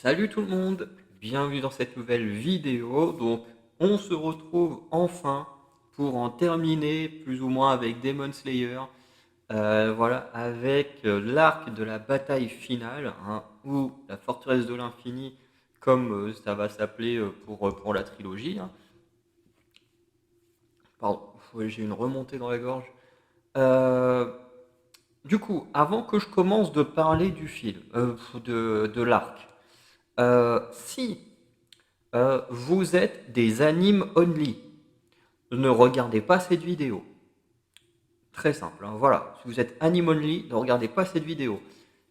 Salut tout le monde, bienvenue dans cette nouvelle vidéo. Donc, on se retrouve enfin pour en terminer plus ou moins avec Demon Slayer. Voilà, avec l'arc de la bataille finale, hein, ou la forteresse de l'infini, comme ça va s'appeler pour la trilogie, hein. Pardon, ouais, j'ai une remontée dans la gorge. Euh, du coup, avant que je commence de parler du film, de l'arc, si vous êtes des anime only, ne regardez pas cette vidéo. Très simple, hein, voilà. Si vous êtes anime only, ne regardez pas cette vidéo.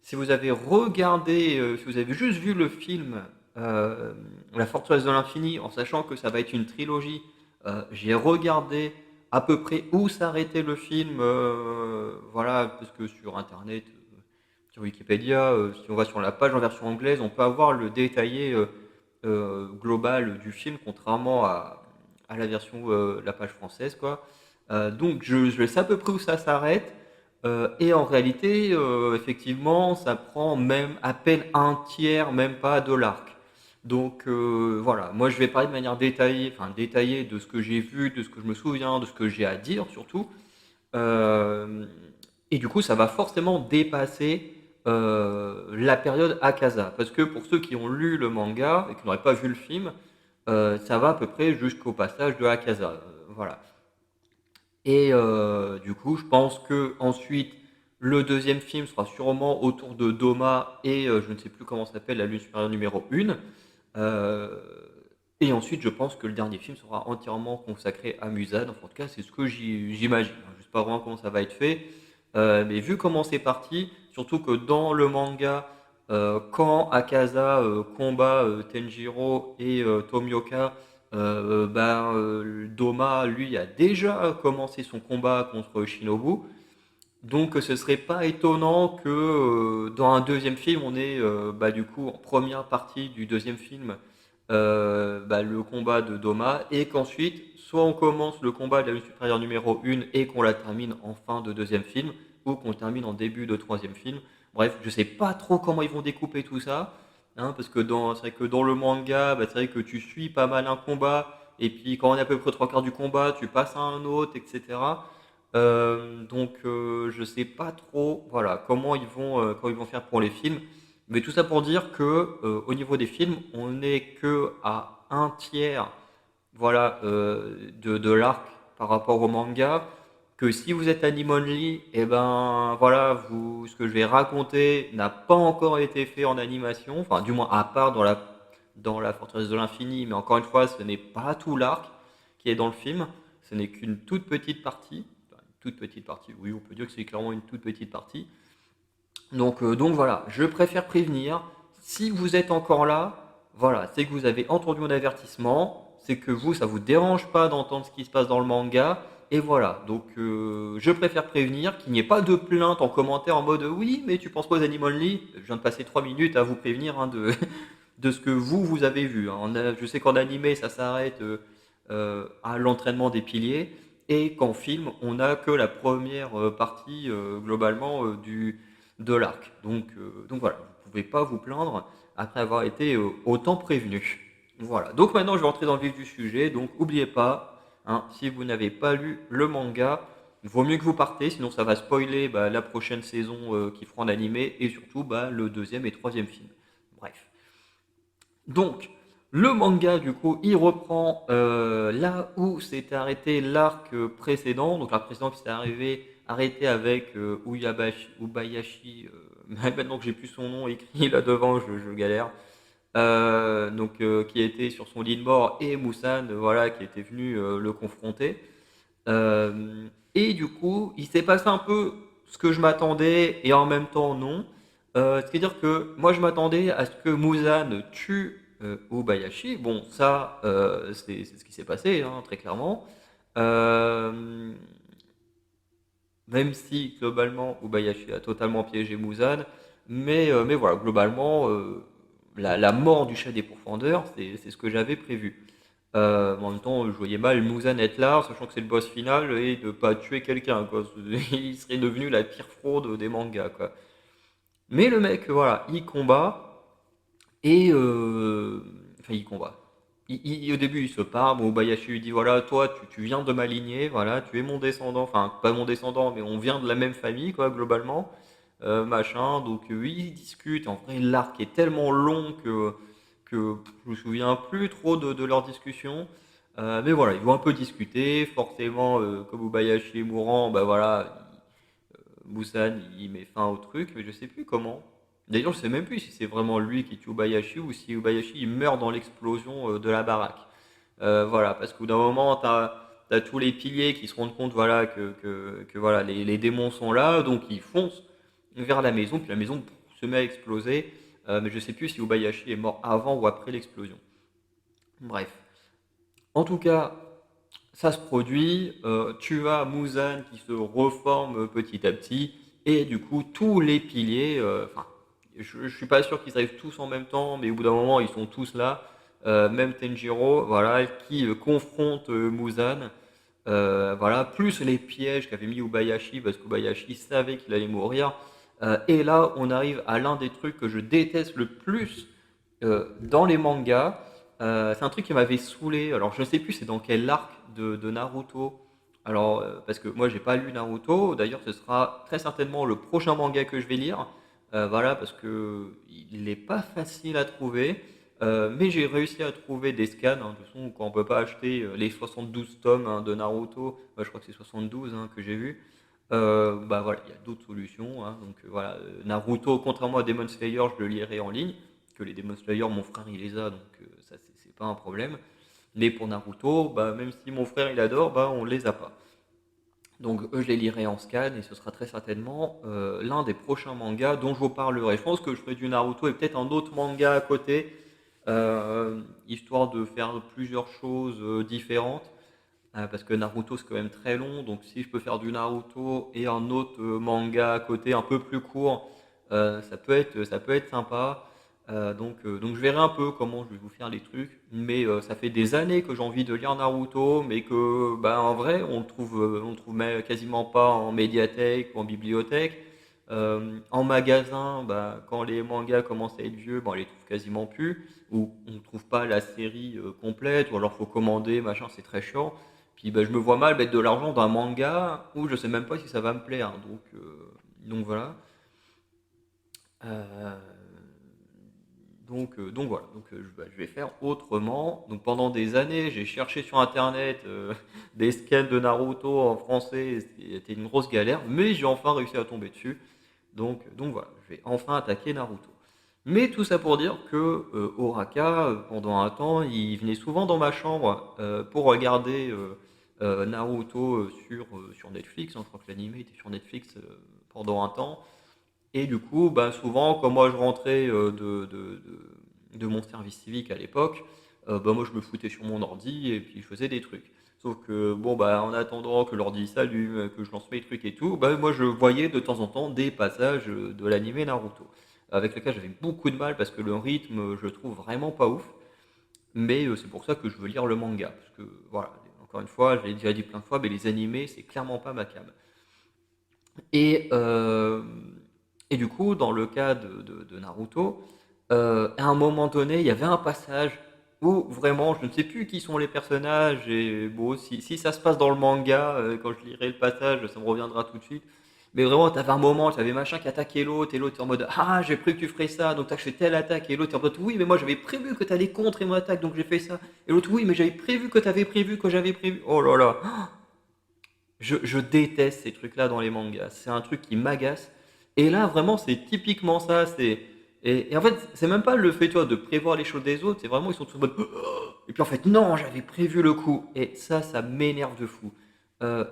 Si vous avez regardé, si vous avez juste vu le film euh, La Forteresse de l'Infini, en sachant que ça va être une trilogie, j'ai regardé à peu près où s'arrêtait le film, voilà, parce que sur Internet, sur Wikipédia, si on va sur la page en version anglaise, on peut avoir le détaillé global du film, contrairement à la version, la page française, quoi. Donc je sais à peu près où ça s'arrête. Et en réalité, effectivement, ça prend même à peine un tiers, même pas de l'arc. Donc voilà, moi je vais parler de manière détaillée, enfin détaillée de ce que j'ai vu, de ce que je me souviens, de ce que j'ai à dire surtout. Euh, et du coup, ça va forcément dépasser la période Akaza. Parce que pour ceux qui ont lu le manga et qui n'auraient pas vu le film, ça va à peu près jusqu'au passage de Akaza. Voilà. Et du coup, je pense que ensuite, le deuxième film sera sûrement autour de Doma et je ne sais plus comment ça s'appelle, la Lune supérieure numéro 1. Euh, et ensuite, je pense que le dernier film sera entièrement consacré à Musan. Enfin, en tout cas, c'est ce que j'imagine. Je ne sais pas vraiment comment ça va être fait. Mais vu comment c'est parti, surtout que dans le manga, quand Akaza combat Tenjiro et Tomioka, Doma, lui, a déjà commencé son combat contre Shinobu. Donc ce serait pas étonnant que dans un deuxième film, on ait du coup en première partie du deuxième film le combat de Doma et qu'ensuite soit on commence le combat de la Lune supérieure numéro 1 et qu'on la termine en fin de deuxième film ou qu'on le termine en début de troisième film. Bref, je sais pas trop comment ils vont découper tout ça, hein, parce que c'est vrai que dans le manga, c'est vrai que tu suis pas mal un combat et puis quand on est à peu près trois quarts du combat, tu passes à un autre, etc. Je sais pas trop, voilà, comment ils vont faire pour les films. Mais tout ça pour dire que au niveau des films, on n'est que à un tiers, voilà, de l'arc par rapport au manga. Que si vous êtes anime only, et ben voilà, ce que je vais raconter n'a pas encore été fait en animation, enfin du moins à part dans la Forteresse de l'Infini, mais encore une fois, ce n'est pas tout l'arc qui est dans le film, ce n'est qu'une toute petite partie. Enfin, une toute petite partie, oui, on peut dire que c'est clairement une toute petite partie. Donc voilà, je préfère prévenir. Si vous êtes encore là, voilà, c'est que vous avez entendu mon avertissement, c'est que vous, ça vous dérange pas d'entendre ce qui se passe dans le manga, et voilà. Donc je préfère prévenir qu'il n'y ait pas de plainte en commentaire en mode oui, mais tu penses pas aux Animal Only. Je viens de passer 3 minutes à vous prévenir, hein, de ce que vous avez vu, hein. Je sais qu'en animé, ça s'arrête à l'entraînement des piliers, et qu'en film, on n'a que la première partie globalement de l'arc. Donc voilà, vous ne pouvez pas vous plaindre après avoir été autant prévenu. Voilà, donc maintenant je vais rentrer dans le vif du sujet, donc n'oubliez pas, hein, si vous n'avez pas lu le manga, il vaut mieux que vous partez, sinon ça va spoiler la prochaine saison qui fera en animé, et surtout le deuxième et troisième film. Bref. Donc, le manga, du coup, il reprend là où s'était arrêté l'arc précédent. Donc, l'arc précédent qui s'est arrêté avec Ubayashi. Maintenant que j'ai plus son nom écrit là devant, je galère. Qui était sur son lit de mort et Musan, voilà, qui était venu le confronter. Et du coup, il s'est passé un peu ce que je m'attendais et en même temps non. C'est-à-dire que moi je m'attendais à ce que Muzan tue Ubayashi. Bon, ça, c'est ce qui s'est passé, hein, très clairement. Euh, Même si globalement Ubayashi a totalement piégé Muzan. Mais voilà, globalement, la mort du chat des pourfendeurs, c'est ce que j'avais prévu. En même temps, je voyais mal Muzan être là, sachant que c'est le boss final, et de pas tuer quelqu'un, quoi. Il serait devenu la pire fraude des mangas, quoi. Mais le mec, voilà, il combat, Et enfin, il combat. Au début, il se part. Bon, Obayashi lui dit voilà, toi, tu viens de ma lignée, voilà, tu es mon descendant. Enfin, pas mon descendant, mais on vient de la même famille, quoi, globalement. Machin. Donc, oui, ils discutent. En vrai, l'arc est tellement long que je me souviens plus trop de leur discussion. Mais voilà, ils vont un peu discuter. Forcément, comme Obayashi est mourant, bah voilà, Busan, il met fin au truc, mais je sais plus comment. D'ailleurs, je sais même plus si c'est vraiment lui qui tue Ubayashi ou si Ubayashi il meurt dans l'explosion de la baraque. Voilà, parce qu'au d'un moment, t'as tous les piliers qui se rendent compte voilà, que voilà, les démons sont là, donc ils foncent vers la maison, puis la maison se met à exploser. Mais je sais plus si Ubayashi est mort avant ou après l'explosion. Bref. En tout cas, ça se produit, tu as Muzan qui se reforme petit à petit, et du coup, tous les piliers, enfin, je suis pas sûr qu'ils arrivent tous en même temps, mais au bout d'un moment, ils sont tous là, même Tenjiro, voilà, qui confronte Muzan, voilà, plus les pièges qu'avait mis Ubayashi, parce qu'Ubayashi savait qu'il allait mourir. Et là, on arrive à l'un des trucs que je déteste le plus dans les mangas. C'est un truc qui m'avait saoulé. Alors, je ne sais plus c'est dans quel arc de Naruto. Alors, parce que moi, j'ai pas lu Naruto. D'ailleurs, ce sera très certainement le prochain manga que je vais lire. Voilà, parce que il n'est pas facile à trouver. Mais j'ai réussi à trouver des scans. Hein, de toute façon, quand on peut pas acheter les 72 tomes hein, de Naruto, je crois que c'est 72 hein, que j'ai vu. Bah voilà, il y a d'autres solutions. Hein, donc voilà, Naruto, contrairement à Demon Slayer, je le lirai en ligne. Que les Demon Slayer, mon frère il les a, donc ça c'est pas un problème. Mais pour Naruto, bah, même si mon frère il adore, bah, on les a pas. Donc eux, je les lirai en scan et ce sera très certainement l'un des prochains mangas dont je vous parlerai. Je pense que je ferai du Naruto et peut-être un autre manga à côté, histoire de faire plusieurs choses différentes. Parce que Naruto c'est quand même très long, donc si je peux faire du Naruto et un autre manga à côté un peu plus court, ça peut être sympa. Donc je verrai un peu comment je vais vous faire les trucs, mais ça fait des années que j'ai envie de lire Naruto, mais que bah, en vrai on le trouve quasiment pas en médiathèque ou en bibliothèque. En magasin, bah, quand les mangas commencent à être vieux, bah, on les trouve quasiment plus, ou on ne trouve pas la série complète, ou alors faut commander, machin, c'est très chiant. Puis bah, je me vois mal mettre de l'argent dans un manga où je sais même pas si ça va me plaire. Donc voilà. Euh, donc voilà. Je vais faire autrement. Donc pendant des années, j'ai cherché sur internet des scans de Naruto en français. C'était une grosse galère, mais j'ai enfin réussi à tomber dessus. Donc voilà, je vais enfin attaquer Naruto. Mais tout ça pour dire que Oraka, pendant un temps, il venait souvent dans ma chambre pour regarder Naruto sur Netflix. Hein, je crois que l'anime était sur Netflix pendant un temps. Et du coup, bah, souvent, quand moi je rentrais de mon service civique à l'époque, bah, moi je me foutais sur mon ordi et puis je faisais des trucs. Sauf que, bon, bah, en attendant que l'ordi s'allume, que je lance mes trucs et tout, bah, moi je voyais de temps en temps des passages de l'animé Naruto, avec lequel j'avais beaucoup de mal parce que le rythme, je le trouve vraiment pas ouf. Mais c'est pour ça que je veux lire le manga. Parce que, voilà, encore une fois, je l'ai déjà dit plein de fois, mais les animés, c'est clairement pas ma cam. Et, euh, et du coup, dans le cas de Naruto, à un moment donné, il y avait un passage où vraiment, je ne sais plus qui sont les personnages, et bon, si ça se passe dans le manga, quand je lirai le passage, ça me reviendra tout de suite. Mais vraiment, t'avais un moment, t'avais machin qui attaquait l'autre, et l'autre est en mode ah, j'ai prévu que tu ferais ça, donc t'as fait telle attaque, et l'autre est en mode oui, mais moi j'avais prévu que t'allais contrer mon attaque, donc j'ai fait ça. Et l'autre, oui, mais j'avais prévu que t'avais prévu que j'avais prévu. Oh là là, je déteste ces trucs-là dans les mangas. C'est un truc qui m'agace. Et là, vraiment, c'est typiquement ça. Et en fait, c'est même pas le fait, toi, de prévoir les choses des autres. C'est vraiment, ils sont tous en mode. Et puis en fait, non, j'avais prévu le coup. Et ça m'énerve de fou.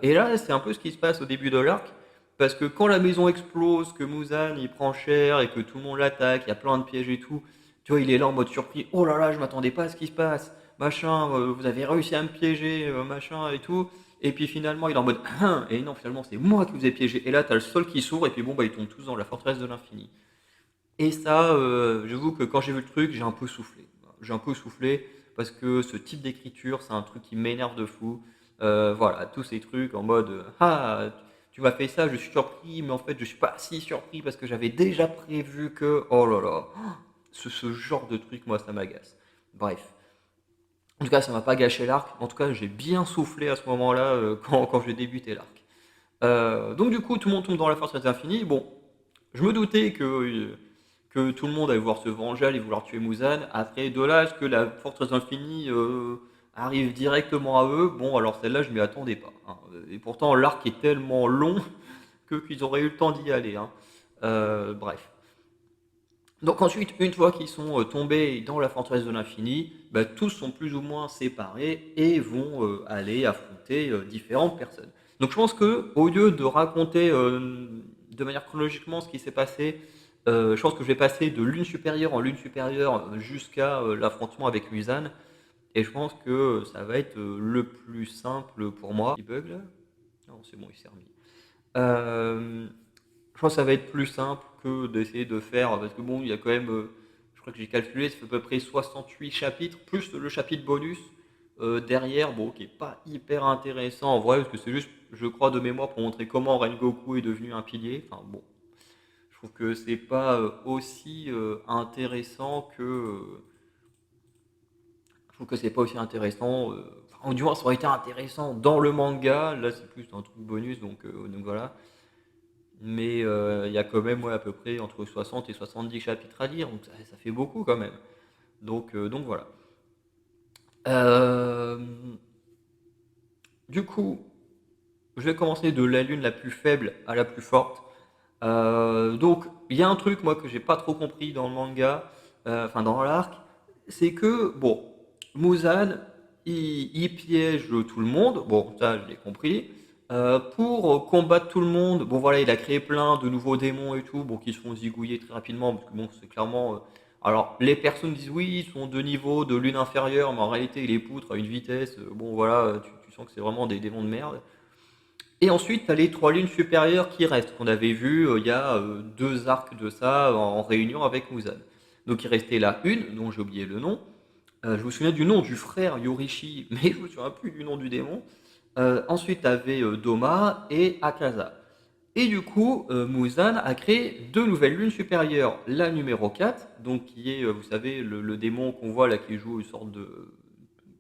Et là, c'est un peu ce qui se passe au début de l'arc. Parce que quand la maison explose, que Muzan il prend cher et que tout le monde l'attaque, il y a plein de pièges et tout, tu vois, il est là en mode surpris. Oh là là, je m'attendais pas à ce qui se passe. Machin, vous avez réussi à me piéger, machin et tout. Et puis finalement, il est en mode hein, et non, finalement, c'est moi qui vous ai piégé. Et là, t'as le sol qui s'ouvre, et puis bon, bah, ils tombent tous dans la forteresse de l'infini. Et ça, j'avoue que quand j'ai vu le truc, j'ai un peu soufflé. J'ai un peu soufflé parce que ce type d'écriture, c'est un truc qui m'énerve de fou. Voilà, tous ces trucs en mode ah, tu m'as fait ça, je suis surpris, mais en fait, je suis pas si surpris parce que j'avais déjà prévu que. Oh là là. ce genre de truc, moi, ça m'agace. Bref. En tout cas, ça m'a pas gâché l'arc. En tout cas, j'ai bien soufflé à ce moment-là quand j'ai débuté l'arc. Donc du coup, tout le monde tombe dans la forteresse infinie. Bon, je me doutais que tout le monde allait vouloir se venger, allait vouloir tuer Muzan. Après, de là à ce que la forteresse infinie arrive directement à eux, bon, alors celle-là, je m'y attendais pas, hein. Et pourtant, l'arc est tellement long qu'ils auraient eu le temps d'y aller, hein. Bref. Donc ensuite, une fois qu'ils sont tombés dans la forteresse de l'infini, bah, tous sont plus ou moins séparés et vont aller affronter différentes personnes. Donc je pense que au lieu de raconter de manière chronologiquement ce qui s'est passé, je pense que je vais passer de l'une supérieure en l'une supérieure jusqu'à l'affrontement avec Luisanne. Et je pense que ça va être le plus simple pour moi. Il bug là? Non, c'est bon, il s'est remis. Euh, je pense que ça va être plus simple que d'essayer de faire, parce que bon, il y a quand même, je crois que j'ai calculé, ça fait à peu près 68 chapitres, plus le chapitre bonus derrière, bon, qui est pas hyper intéressant en vrai, parce que c'est juste, je crois, de mémoire pour montrer comment Rengoku est devenu un pilier. Enfin bon, je trouve que c'est pas aussi intéressant que. Je trouve que c'est pas aussi intéressant. Enfin, du moins, ça aurait été intéressant dans le manga. Là, c'est plus un truc bonus, donc voilà. Mais il y a quand même ouais, à peu près entre 60 et 70 chapitres à lire, donc ça fait beaucoup quand même. Donc voilà. Euh, du coup, je vais commencer de la lune la plus faible à la plus forte. Donc il y a un truc moi que j'ai pas trop compris dans le manga, enfin dans l'arc, c'est que bon, Muzan il piège tout le monde, bon ça je l'ai compris. Pour combattre tout le monde, bon voilà, il a créé plein de nouveaux démons et tout, bon qui se font zigouiller très rapidement, parce que bon c'est clairement. Alors les personnes disent oui, ils sont de niveau de lune inférieure, mais en réalité il les poutre à une vitesse, bon voilà, tu sens que c'est vraiment des démons de merde. Et ensuite, tu as les trois lunes supérieures qui restent, qu'on avait vu il y a deux arcs de ça en réunion avec Muzan. Donc il restait la une, dont j'ai oublié le nom. Je me souviens du nom du frère Yorishi, mais je me souviens plus du nom du démon. Ensuite, tu avais Doma et Akaza. Et du coup, Muzan a créé deux nouvelles lunes supérieures. La numéro 4, donc qui est, vous savez, le démon qu'on voit là qui joue une sorte de.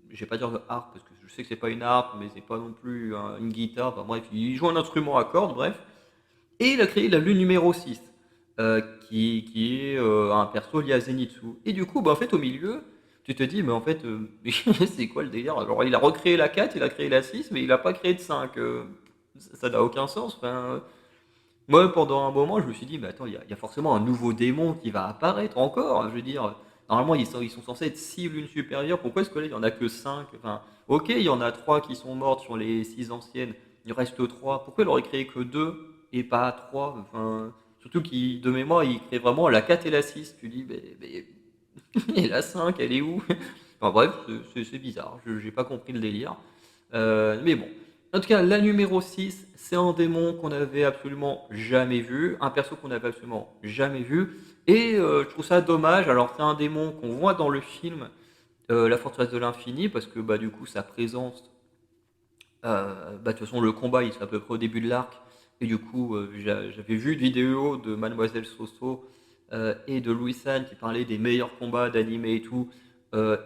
Je vais pas dire de harpe, parce que je sais que c'est pas une harpe, mais c'est pas non plus une guitare. Enfin bref, il joue un instrument à cordes, bref. Et il a créé la lune numéro 6, qui est un perso lié à Zenitsu. Et du coup, bah, en fait, au milieu, tu te dis, mais en fait, c'est quoi le délire? Alors, il a recréé la 4, il a créé la 6, mais il a pas créé de 5. Ça n'a aucun sens. Enfin, moi, pendant un moment, je me suis dit, mais attends, il y a forcément un nouveau démon qui va apparaître encore. Je veux dire, normalement, ils sont censés être 6 lunes supérieures. Pourquoi est-ce que là, il n'y en a que 5? Enfin, ok, il y en a 3 qui sont mortes sur les 6 anciennes. Il reste 3. Pourquoi il aurait créé que 2 et pas 3? Enfin, surtout qu'il, de mémoire, il crée vraiment la 4 et la 6. Tu dis, mais et la 5, elle est où? Enfin bref, c'est bizarre. Je n'ai pas compris le délire. Mais bon. En tout cas, la numéro 6, c'est un démon qu'on avait absolument jamais vu, un perso qu'on avait absolument jamais vu. Et je trouve ça dommage. Alors, c'est un démon qu'on voit dans le film La Forteresse de l'Infini, parce que bah, du coup, sa présence, bah, de toute façon, le combat, il se fait à peu près au début de l'arc. Et du coup, j'avais vu une vidéo de Mademoiselle Soso et de Louis San qui parlait des meilleurs combats d'anime et tout,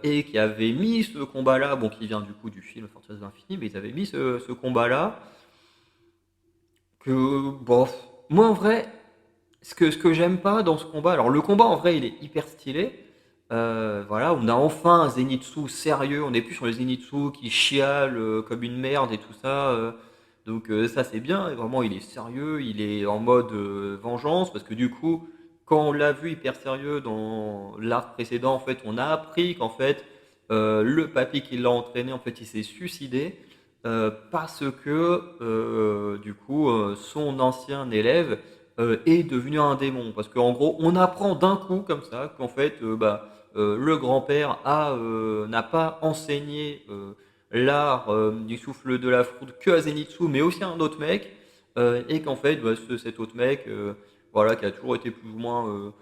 et qui avait mis ce combat-là, bon, qui vient du coup du film Fortress de l'Infini, mais ils avaient mis ce combat-là, que, bon, moi en vrai, ce que j'aime pas dans ce combat, alors le combat en vrai il est hyper stylé. Voilà, on a enfin un Zenitsu sérieux, on n'est plus sur les Zenitsu qui chialent comme une merde et tout ça. Donc ça c'est bien, et vraiment il est sérieux, il est en mode vengeance, parce que du coup, quand on l'a vu hyper sérieux dans l'arc précédent, en fait, on a appris qu'en fait, le papy qui l'a entraîné, en fait, il s'est suicidé parce que du coup, son ancien élève est devenu un démon. Parce qu'en gros, on apprend d'un coup comme ça qu'en fait, le grand-père n'a pas enseigné l'art du souffle de la foudre que à Zenitsu, mais aussi à un autre mec, et qu'en fait, bah, cet autre mec, voilà, qui a toujours été plus ou moins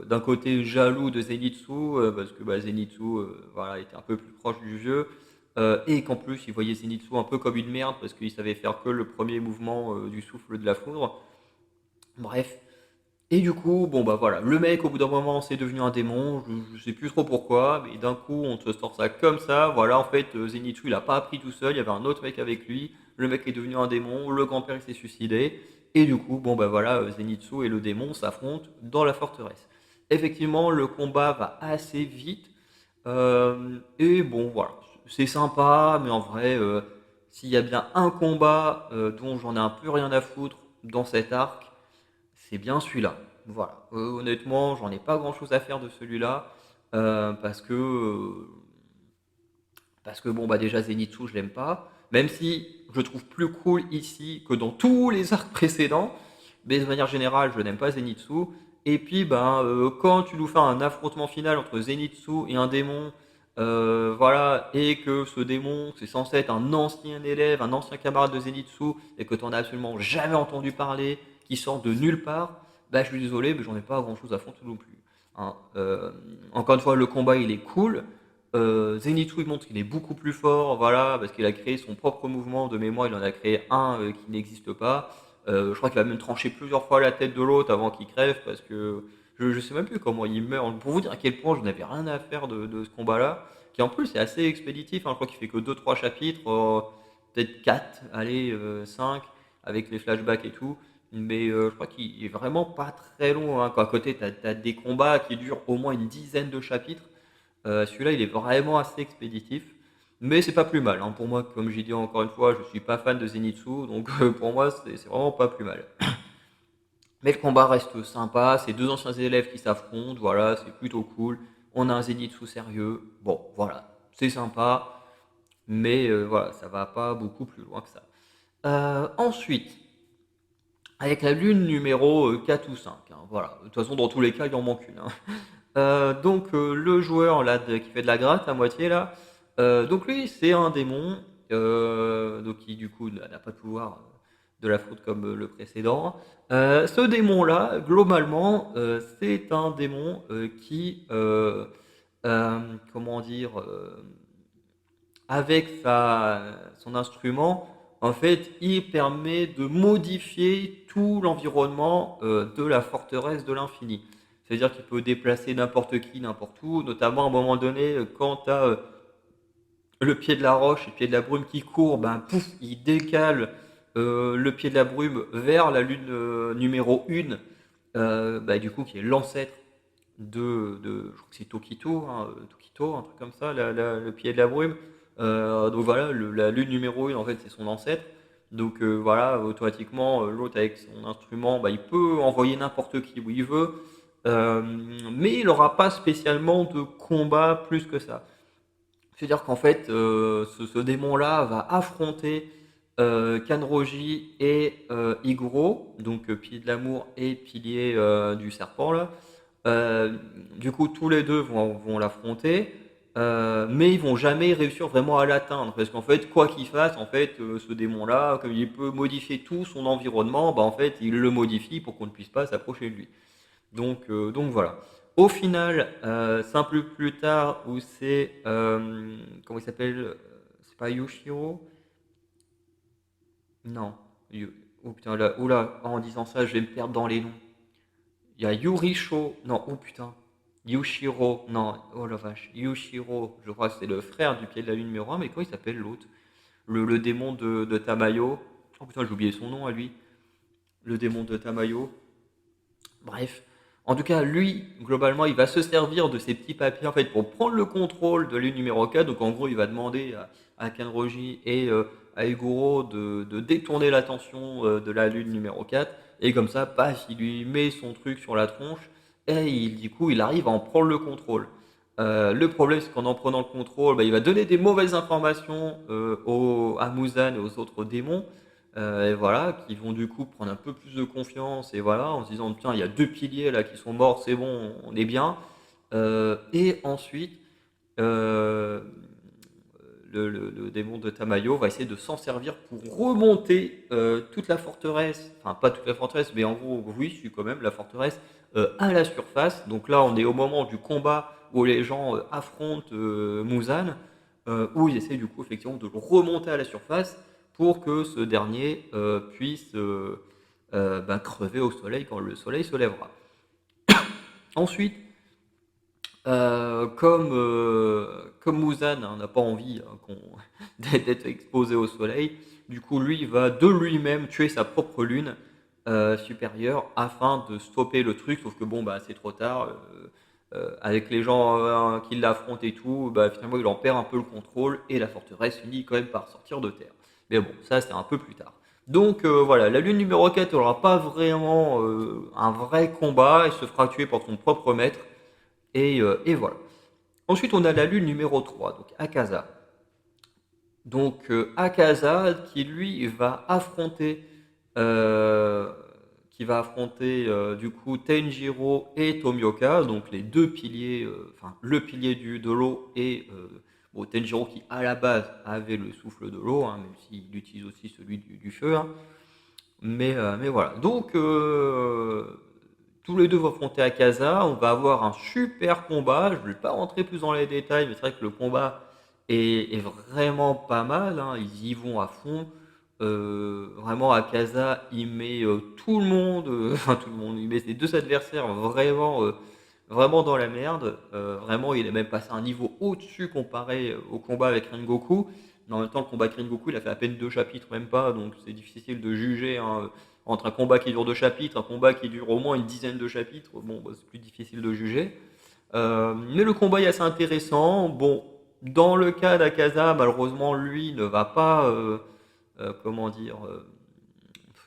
d'un côté jaloux de Zenitsu, parce que bah, Zenitsu voilà, était un peu plus proche du vieux, et qu'en plus il voyait Zenitsu un peu comme une merde parce qu'il savait faire que le premier mouvement du souffle de la foudre. Bref. Et du coup, bon bah voilà, le mec au bout d'un moment c'est devenu un démon, je sais plus trop pourquoi, mais d'un coup on te sort ça comme ça, voilà en fait Zenitsu il a pas appris tout seul, il y avait un autre mec avec lui, le mec est devenu un démon, le grand-père il s'est suicidé, et du coup bon bah voilà, Zenitsu et le démon s'affrontent dans la forteresse. Effectivement le combat va assez vite, et bon voilà, c'est sympa, mais en vrai, s'il y a bien un combat dont j'en ai un peu rien à foutre dans cet arc, c'est bien celui-là. Voilà. Honnêtement, j'en ai pas grand-chose à faire de celui-là. Parce que bon bah déjà Zenitsu je l'aime pas. Même si je le trouve plus cool ici que dans tous les arcs précédents. Mais de manière générale, je n'aime pas Zenitsu. Et puis ben quand tu nous fais un affrontement final entre Zenitsu et un démon, voilà, et que ce démon c'est censé être un ancien élève, un ancien camarade de Zenitsu, et que tu n'en as absolument jamais entendu parler, qui sort de nulle part, bah je suis désolé, mais j'en ai pas grand chose à foutre non plus. Hein. Encore une fois, le combat il est cool. Zenitsu il montre qu'il est beaucoup plus fort, voilà, parce qu'il a créé son propre mouvement de mémoire, il en a créé un qui n'existe pas. Je crois qu'il va même trancher plusieurs fois la tête de l'autre avant qu'il crève, parce que je sais même plus comment il meurt. Pour vous dire à quel point je n'avais rien à faire de ce combat-là, qui en plus est assez expéditif, hein, je crois qu'il fait que deux trois chapitres, peut-être 4 allez, 5 avec les flashbacks et tout. Mais je crois qu'il est vraiment pas très long. Hein, quoi. À côté, tu as des combats qui durent au moins une dizaine de chapitres. Celui-là, il est vraiment assez expéditif. Mais c'est pas plus mal. Hein. Pour moi, comme j'ai dit encore une fois, je suis pas fan de Zenitsu. Donc pour moi, c'est vraiment pas plus mal. Mais le combat reste sympa. C'est deux anciens élèves qui s'affrontent. Voilà, c'est plutôt cool. On a un Zenitsu sérieux. Bon, voilà. C'est sympa. Mais voilà, ça va pas beaucoup plus loin que ça. Ensuite, avec la lune numéro 4 ou 5. Hein, voilà. De toute façon, dans tous les cas, il en manque une. Hein. Donc le joueur là qui fait de la gratte à moitié là, donc lui c'est un démon, donc qui du coup n'a pas de pouvoir de la faute comme le précédent. Ce démon là, globalement, c'est un démon qui, comment dire, avec son instrument, en fait, il permet de modifier tout l'environnement de la forteresse de l'infini. C'est-à-dire qu'il peut déplacer n'importe qui, n'importe où, notamment à un moment donné, quand tu as le pied de la roche et le pied de la brume qui court, ben pouf, il décale le pied de la brume vers la lune numéro 1, bah, du coup, qui est l'ancêtre je crois que c'est Tokito, hein, Tokito, un truc comme ça, le pied de la brume. Donc voilà, la lune numéro 1, en fait, c'est son ancêtre. Donc voilà, automatiquement, l'autre avec son instrument, bah, il peut envoyer n'importe qui où il veut. Euh, mais il n'aura pas spécialement de combat plus que ça. C'est-à-dire qu'en fait, ce démon-là va affronter Kanroji et Iguro, donc pilier de l'amour et pilier du serpent là. Du coup, tous les deux vont l'affronter, mais ils vont jamais réussir vraiment à l'atteindre, parce qu'en fait, quoi qu'il fasse, en fait, ce démon-là, comme il peut modifier tout son environnement, bah en fait, il le modifie pour qu'on ne puisse pas s'approcher de lui. Donc voilà. Au final, c'est un peu plus tard où c'est. Comment il s'appelle? C'est pas Yoshiro? Non. Oh putain, là, oula, en disant ça, je vais me perdre dans les noms. Il y a Yurisho. Non, oh putain. Yushiro. Non, oh la vache. Yushiro, je crois que c'est le frère du pied de la lune numéro 1, mais comment il s'appelle l'autre? Le démon de Tamayo. Oh putain, j'ai oublié son nom à lui. Le démon de Tamayo. Bref, en tout cas, lui, globalement, il va se servir de ces petits papiers en fait pour prendre le contrôle de l'île numéro 4. Donc en gros, il va demander à Kenroji et à Eguro de détourner l'attention de la lune numéro 4. Et comme ça, paf, il lui met son truc sur la tronche et du coup, il arrive à en prendre le contrôle. Le problème, c'est qu'en prenant le contrôle, bah, il va donner des mauvaises informations à Muzan et aux autres démons, et voilà, qui vont du coup prendre un peu plus de confiance, et voilà, en se disant, tiens, il y a deux piliers là qui sont morts, c'est bon, on est bien. Et ensuite, euh, le démon de Tamayo va essayer de s'en servir pour remonter toute la forteresse, enfin pas toute la forteresse, mais en gros, oui, je suis quand même la forteresse à la surface. Donc là, on est au moment du combat où les gens affrontent Muzan, où ils essaient du coup effectivement de le remonter à la surface pour que ce dernier puisse crever au soleil quand le soleil se lèvera. Ensuite, comme Muzan hein, n'a pas envie hein, d'être exposé au soleil, du coup lui il va de lui-même tuer sa propre lune supérieure afin de stopper le truc, sauf que bon bah c'est trop tard, avec les gens qui l'affrontent et tout, bah, finalement il en perd un peu le contrôle et la forteresse finit quand même par sortir de terre. Mais bon, ça c'est un peu plus tard. Donc voilà, la lune numéro 4 n'aura pas vraiment un vrai combat, elle se fera tuer par son propre maître. Et voilà. Ensuite, on a la lune numéro 3, donc Akaza. Donc Akaza qui lui euh, va affronter du coup Tenjiro et Tomioka, donc les deux piliers, enfin le pilier de l'eau et bon, Tenjiro qui à la base avait le souffle de l'eau, hein, même s'il utilise aussi celui du feu. Hein. Mais voilà. Donc, tous les deux vont affronter Akaza. On va avoir un super combat. Je ne vais pas rentrer plus dans les détails, mais c'est vrai que le combat est vraiment pas mal. Hein. Ils y vont à fond. Vraiment, Akaza, il met tout le monde, enfin tout le monde, il met ses deux adversaires vraiment dans la merde. Vraiment, il est même passé un niveau au-dessus comparé au combat avec Rengoku. Mais en même temps, le combat avec Rengoku, il a fait à peine deux chapitres, même pas, donc c'est difficile de juger hein, entre un combat qui dure deux chapitres, un combat qui dure au moins une dizaine de chapitres. Bon, bah, c'est plus difficile de juger. Mais le combat est assez intéressant. Bon, dans le cas d'Akaza, malheureusement, lui ne va pas, comment dire,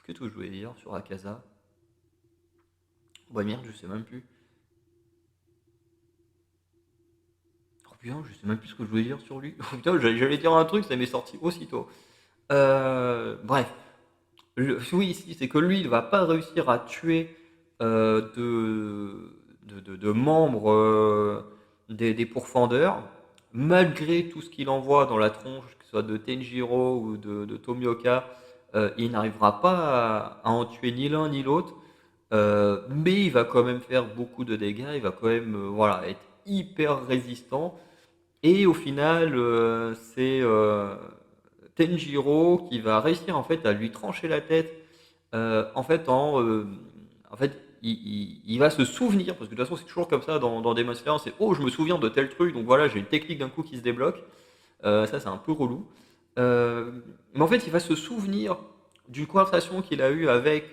qu'est-ce que je voulais dire sur Akaza? Bah merde, je sais même plus. Oh putain, je sais même plus ce que je voulais dire sur lui. Oh putain, j'allais dire un truc, ça m'est sorti aussitôt. Bref, oui, si, c'est que lui, il va pas réussir à tuer de membres des pourfendeurs, malgré tout ce qu'il envoie dans la tronche, que ce soit de Tenjiro ou de Tomioka, il n'arrivera pas à en tuer ni l'un ni l'autre, mais il va quand même faire beaucoup de dégâts, il va quand même voilà, être hyper résistant. Et au final, c'est Tenjiro qui va réussir en fait à lui trancher la tête. En fait, il va se souvenir parce que de toute façon c'est toujours comme ça dans Demon Slayer, c'est oh je me souviens de tel truc donc voilà j'ai une technique d'un coup qui se débloque. Ça c'est un peu relou. Mais en fait il va se souvenir d'une conversation qu'il a eue avec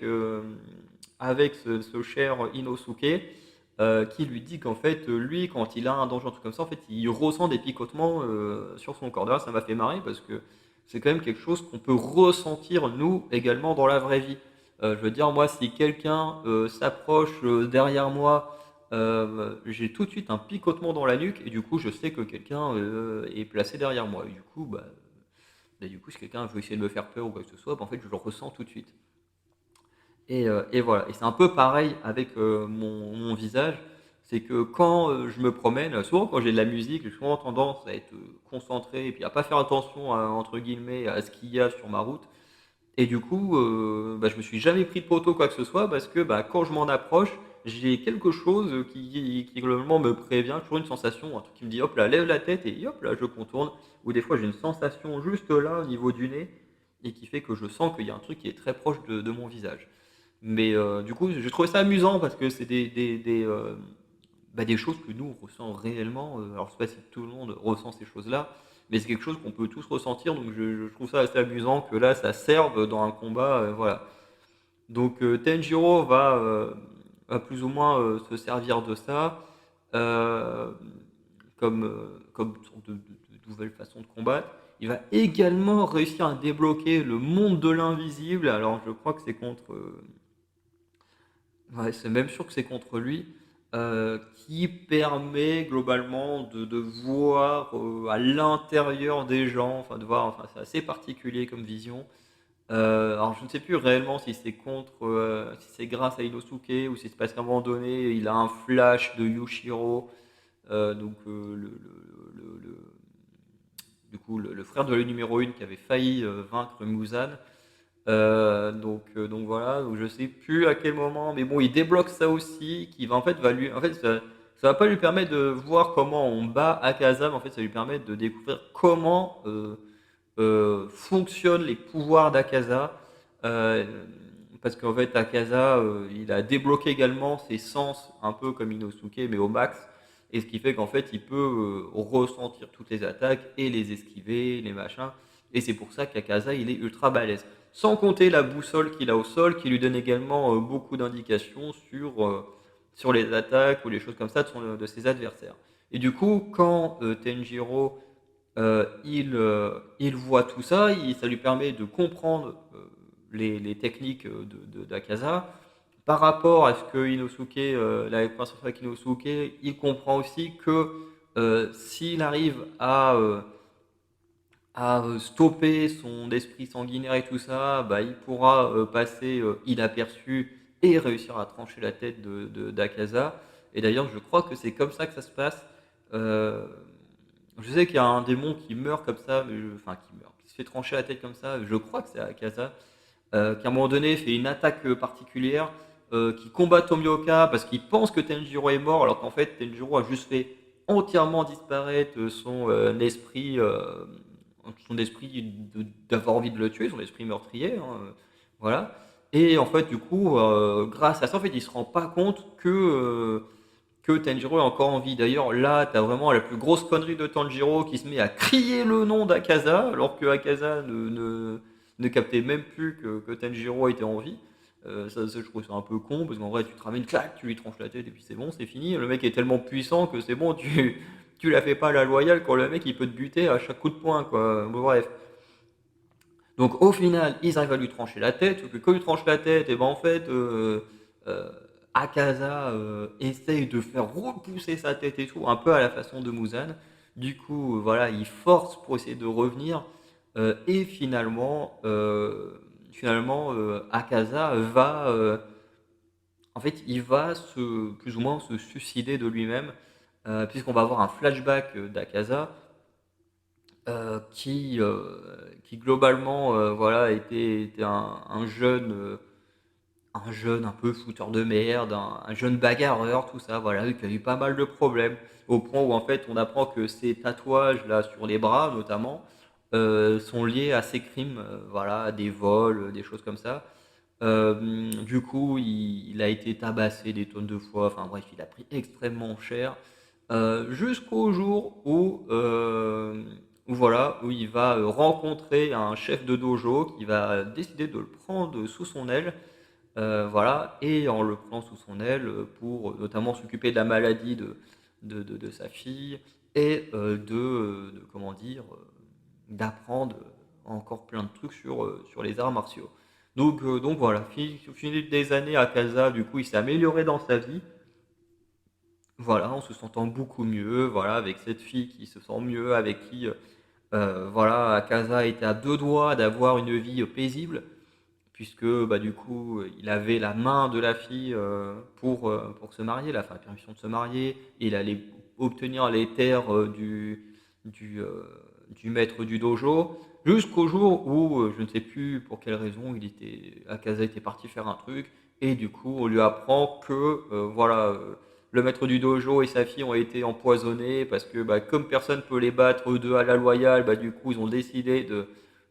ce cher Inosuke qui lui dit qu'en fait, lui, quand il a un danger, un truc comme ça, en fait, il ressent des picotements sur son corps. D'ailleurs, ça m'a fait marrer parce que c'est quand même quelque chose qu'on peut ressentir, nous, également dans la vraie vie. Je veux dire, moi, si quelqu'un s'approche derrière moi, j'ai tout de suite un picotement dans la nuque et du coup, je sais que quelqu'un est placé derrière moi. Et du coup, si quelqu'un veut essayer de me faire peur ou quoi que ce soit, bah, en fait, je le ressens tout de suite. Et voilà. Et c'est un peu pareil avec mon visage. C'est que quand je me promène, souvent quand j'ai de la musique, j'ai souvent tendance à être concentré et puis à pas faire attention entre guillemets à ce qu'il y a sur ma route. Et du coup, bah, je me suis jamais pris de poteau quoi que ce soit parce que bah, quand je m'en approche, j'ai quelque chose qui globalement me prévient, toujours une sensation, un truc qui me dit hop là, lève la tête et hop là, je contourne. Ou des fois j'ai une sensation juste là au niveau du nez et qui fait que je sens qu'il y a un truc qui est très proche de mon visage. Mais du coup, j'ai trouvé ça amusant parce que c'est des choses que nous, on ressent réellement. Alors, je sais pas si tout le monde ressent ces choses-là, mais c'est quelque chose qu'on peut tous ressentir. Donc, je trouve ça assez amusant que là, ça serve dans un combat. Voilà. Donc, Tenjiro va plus ou moins se servir de ça euh, comme une sorte de nouvelle façon de combattre. Il va également réussir à débloquer le monde de l'invisible. Alors, je crois que c'est contre. Ouais, c'est même sûr que c'est contre lui, qui permet globalement de voir à l'intérieur des gens, enfin de voir, enfin c'est assez particulier comme vision. Alors je ne sais plus réellement si c'est si c'est grâce à Inosuke ou si c'est parce qu'à un moment donné il a un flash de Yushiro, donc du coup le frère de la numéro 1 qui avait failli vaincre Muzan. Donc voilà, donc je sais plus à quel moment, mais bon, il débloque ça aussi, qui va en fait ça va pas lui permettre de voir comment on bat Akaza, mais en fait ça lui permet de découvrir comment fonctionnent les pouvoirs d'Akaza, euh, parce qu'en fait, Akaza, il a débloqué également ses sens, un peu comme Inosuke, mais au max. Et ce qui fait qu'en fait, il peut ressentir toutes les attaques et les esquiver, les machins. Et c'est pour ça qu'Akaza, il est ultra balèze. Sans compter la boussole qu'il a au sol, qui lui donne également beaucoup d'indications sur les attaques ou les choses comme ça de ses adversaires. Et du coup, quand Tenjiro il voit tout ça, ça lui permet de comprendre les techniques d'Akaza. Par rapport à ce que Inosuke, la conversation avec Inosuke, il comprend aussi que s'il arrive à stopper son esprit sanguinaire et tout ça, bah, il pourra passer inaperçu et réussir à trancher la tête d'Akaza. Et d'ailleurs, je crois que c'est comme ça que ça se passe. Euh, je sais qu'il y a un démon qui meurt comme ça, enfin qui meurt, qui se fait trancher la tête comme ça. Je crois que c'est Akaza, qui à un moment donné fait une attaque particulière, qui combat Tomioka parce qu'il pense que Tenjiro est mort, alors qu'en fait Tenjiro a juste fait entièrement disparaître son esprit d'avoir envie de le tuer, son esprit meurtrier, hein, voilà. Et en fait, du coup, grâce à ça, en fait, il se rend pas compte que Tanjiro est encore en vie. D'ailleurs, là, tu as vraiment la plus grosse connerie de Tanjiro qui se met à crier le nom d'Akaza, alors que Akaza ne captait même plus que Tanjiro était en vie. Ça, je trouve ça un peu con, parce qu'en vrai, tu te ramènes, clac, tu lui tranches la tête, et puis c'est bon, c'est fini. Le mec est tellement puissant que c'est bon, tu la fais pas à la loyale quand le mec il peut te buter à chaque coup de poing, quoi. Bon, bref. Donc au final, ils arrivent à lui trancher la tête, sauf que quand il tranche la tête, et ben en fait, euh, Akaza essaye de faire repousser sa tête et tout, un peu à la façon de Muzan. Du coup, voilà, il force pour essayer de revenir, et finalement, Akaza en fait, il va plus ou moins se suicider de lui-même, puisqu'on va avoir un flashback d'Akaza qui globalement voilà était un jeune un peu fouteur de merde, un jeune bagarreur, tout ça, voilà, qui a eu pas mal de problèmes, au point où en fait on apprend que ces tatouages là sur les bras notamment sont liés à ses crimes, voilà, des vols, des choses comme ça. Du coup, il a été tabassé des tonnes de fois, enfin bref, il a pris extrêmement cher, jusqu'au jour où voilà, où il va rencontrer un chef de dojo qui va décider de le prendre sous son aile, voilà, et en le prenant sous son aile pour notamment s'occuper de la maladie de sa fille et comment dire, d'apprendre encore plein de trucs sur les arts martiaux. Donc voilà, au fil des années, Akaza, du coup, il s'est amélioré dans sa vie, voilà, en se sentant beaucoup mieux, voilà, avec cette fille qui se sent mieux, avec qui, voilà, Akaza était à deux doigts d'avoir une vie paisible, puisque bah, du coup, il avait la main de la fille pour se marier, la permission de se marier, et il allait obtenir les terres du, euh, du maître du dojo, jusqu'au jour où, je ne sais plus pour quelle raison, Akaza était parti faire un truc, et du coup, on lui apprend que voilà, le maître du dojo et sa fille ont été empoisonnés, parce que bah, comme personne peut les battre eux deux à la loyale, bah, du coup, ils ont décidé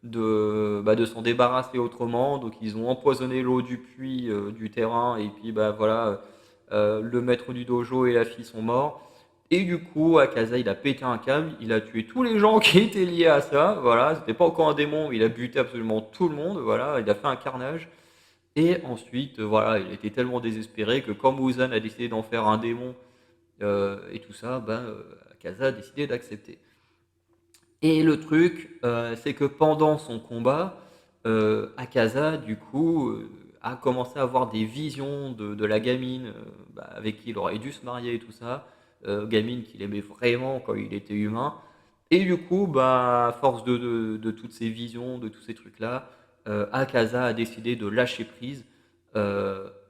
de s'en débarrasser autrement. Donc ils ont empoisonné l'eau du puits, du terrain, et puis bah voilà, le maître du dojo et la fille sont morts. Et du coup, Akaza, il a pété un câble, il a tué tous les gens qui étaient liés à ça. Voilà, c'était pas encore un démon, il a buté absolument tout le monde. Voilà, il a fait un carnage. Et ensuite, voilà, il était tellement désespéré que quand Muzan a décidé d'en faire un démon et tout ça, Akaza a décidé d'accepter. Et le truc, c'est que pendant son combat, Akaza, du coup, a commencé à avoir des visions de la gamine avec qui il aurait dû se marier et tout ça. Gamine qu'il aimait vraiment quand il était humain. Et du coup, à force de toutes ces visions, de tous ces trucs-là, Akaza a décidé de lâcher prise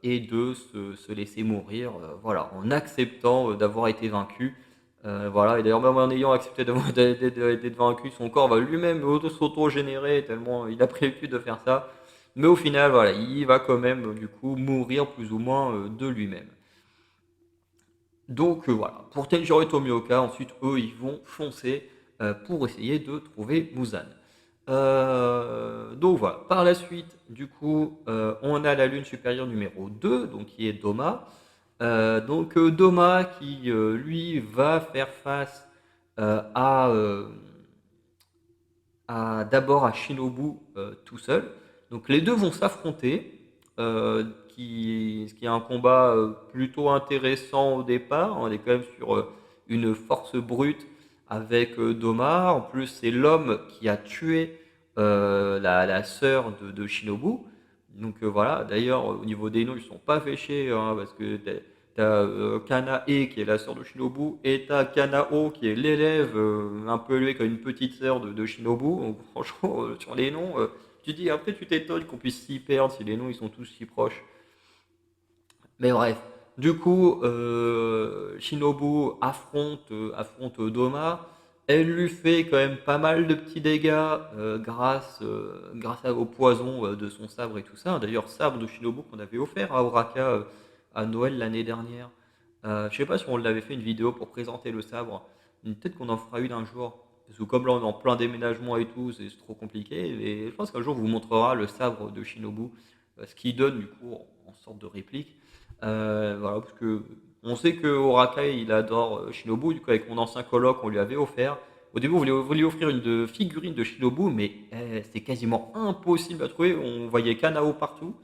et de se laisser mourir, voilà, en acceptant d'avoir été vaincu. Voilà, et d'ailleurs, même en ayant accepté d'être vaincu, son corps va lui-même s'auto-générer tellement il a pris l'habitude de faire ça. Mais au final, voilà, il va quand même du coup mourir plus ou moins de lui-même. Donc voilà, pour Tenjiro et Tomioka, ensuite eux ils vont foncer pour essayer de trouver Muzan. Donc voilà. Par la suite, du coup, on a la lune supérieure numéro 2, donc qui est Doma. Doma qui, lui, va faire face euh, à, euh, d'abord à Shinobu tout seul. Donc les deux vont s'affronter, ce qui est un combat plutôt intéressant au départ. On est quand même sur une force brute avec Doma. En plus, c'est l'homme qui a tué la sœur de Shinobu. Voilà, d'ailleurs, au niveau des noms, ils ne sont pas fait chier, hein, parce que t'as Kanae qui est la sœur de Shinobu et t'as Kanao qui est l'élève un peu élevé comme une petite sœur de Shinobu. Donc, franchement, sur les noms, tu dis après tu t'étonnes qu'on puisse s'y perdre si les noms ils sont tous si proches. Mais bref, du coup, Shinobu affronte Doma. Elle lui fait quand même pas mal de petits dégâts au poison de son sabre et tout ça. D'ailleurs, sabre de Shinobu qu'on avait offert à Oraka à Noël l'année dernière. Je sais pas si on l'avait fait une vidéo pour présenter le sabre. Peut-être qu'on en fera une un jour. Parce que comme là on est en plein déménagement et tout, c'est trop compliqué. Et je pense qu'un jour on vous montrera le sabre de Shinobu, ce qu'il donne du coup en sorte de réplique. Voilà, parce que on sait que Orakai il adore Shinobu, du coup avec mon ancien coloc on lui avait offert. Au début on voulait lui offrir une figurine de Shinobu, mais c'était quasiment impossible à trouver, on voyait Kanao partout.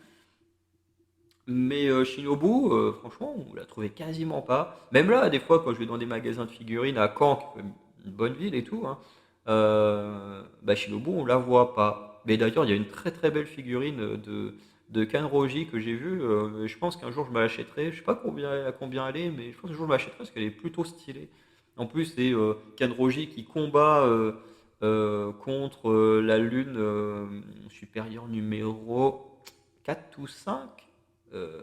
Mais Shinobu, franchement, on la trouvait quasiment pas. Même là, des fois, quand je vais dans des magasins de figurines à Caen, qui est quand même une bonne ville et tout, hein, Shinobu, on la voit pas. Mais d'ailleurs, il y a une très très belle figurine de Kanroji que j'ai vue. Je pense qu'un jour je me l'achèterai. Je sais pas à combien elle est, mais je pense qu'un jour je m'achèterai parce qu'elle est plutôt stylée. En plus, c'est Kanroji qui combat contre la lune supérieure numéro 4 ou 5. Euh,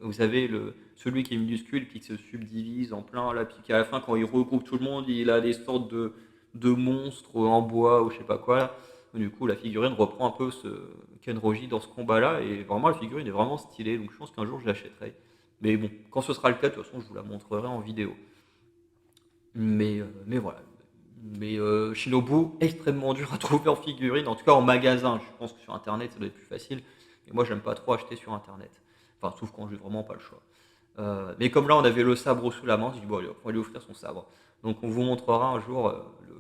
vous savez, celui qui est minuscule, qui se subdivise en plein, là, puis qu'à la fin, quand il regroupe tout le monde, il a des sortes de monstres en bois ou je sais pas quoi. Là. Du coup, la figurine reprend un peu ce Kenroji dans ce combat-là, et vraiment, la figurine est vraiment stylée, donc je pense qu'un jour, je l'achèterai. Mais bon, quand ce sera le cas, de toute façon, je vous la montrerai en vidéo. Mais voilà. Mais Shinobu, extrêmement dur à trouver en figurine, en tout cas en magasin. Je pense que sur internet ça doit être plus facile. Et moi j'aime pas trop acheter sur internet. Enfin, sauf quand j'ai vraiment pas le choix. Mais comme là on avait le sabre sous la main, j'ai dit bon allez, on va lui offrir son sabre. Donc on vous montrera un jour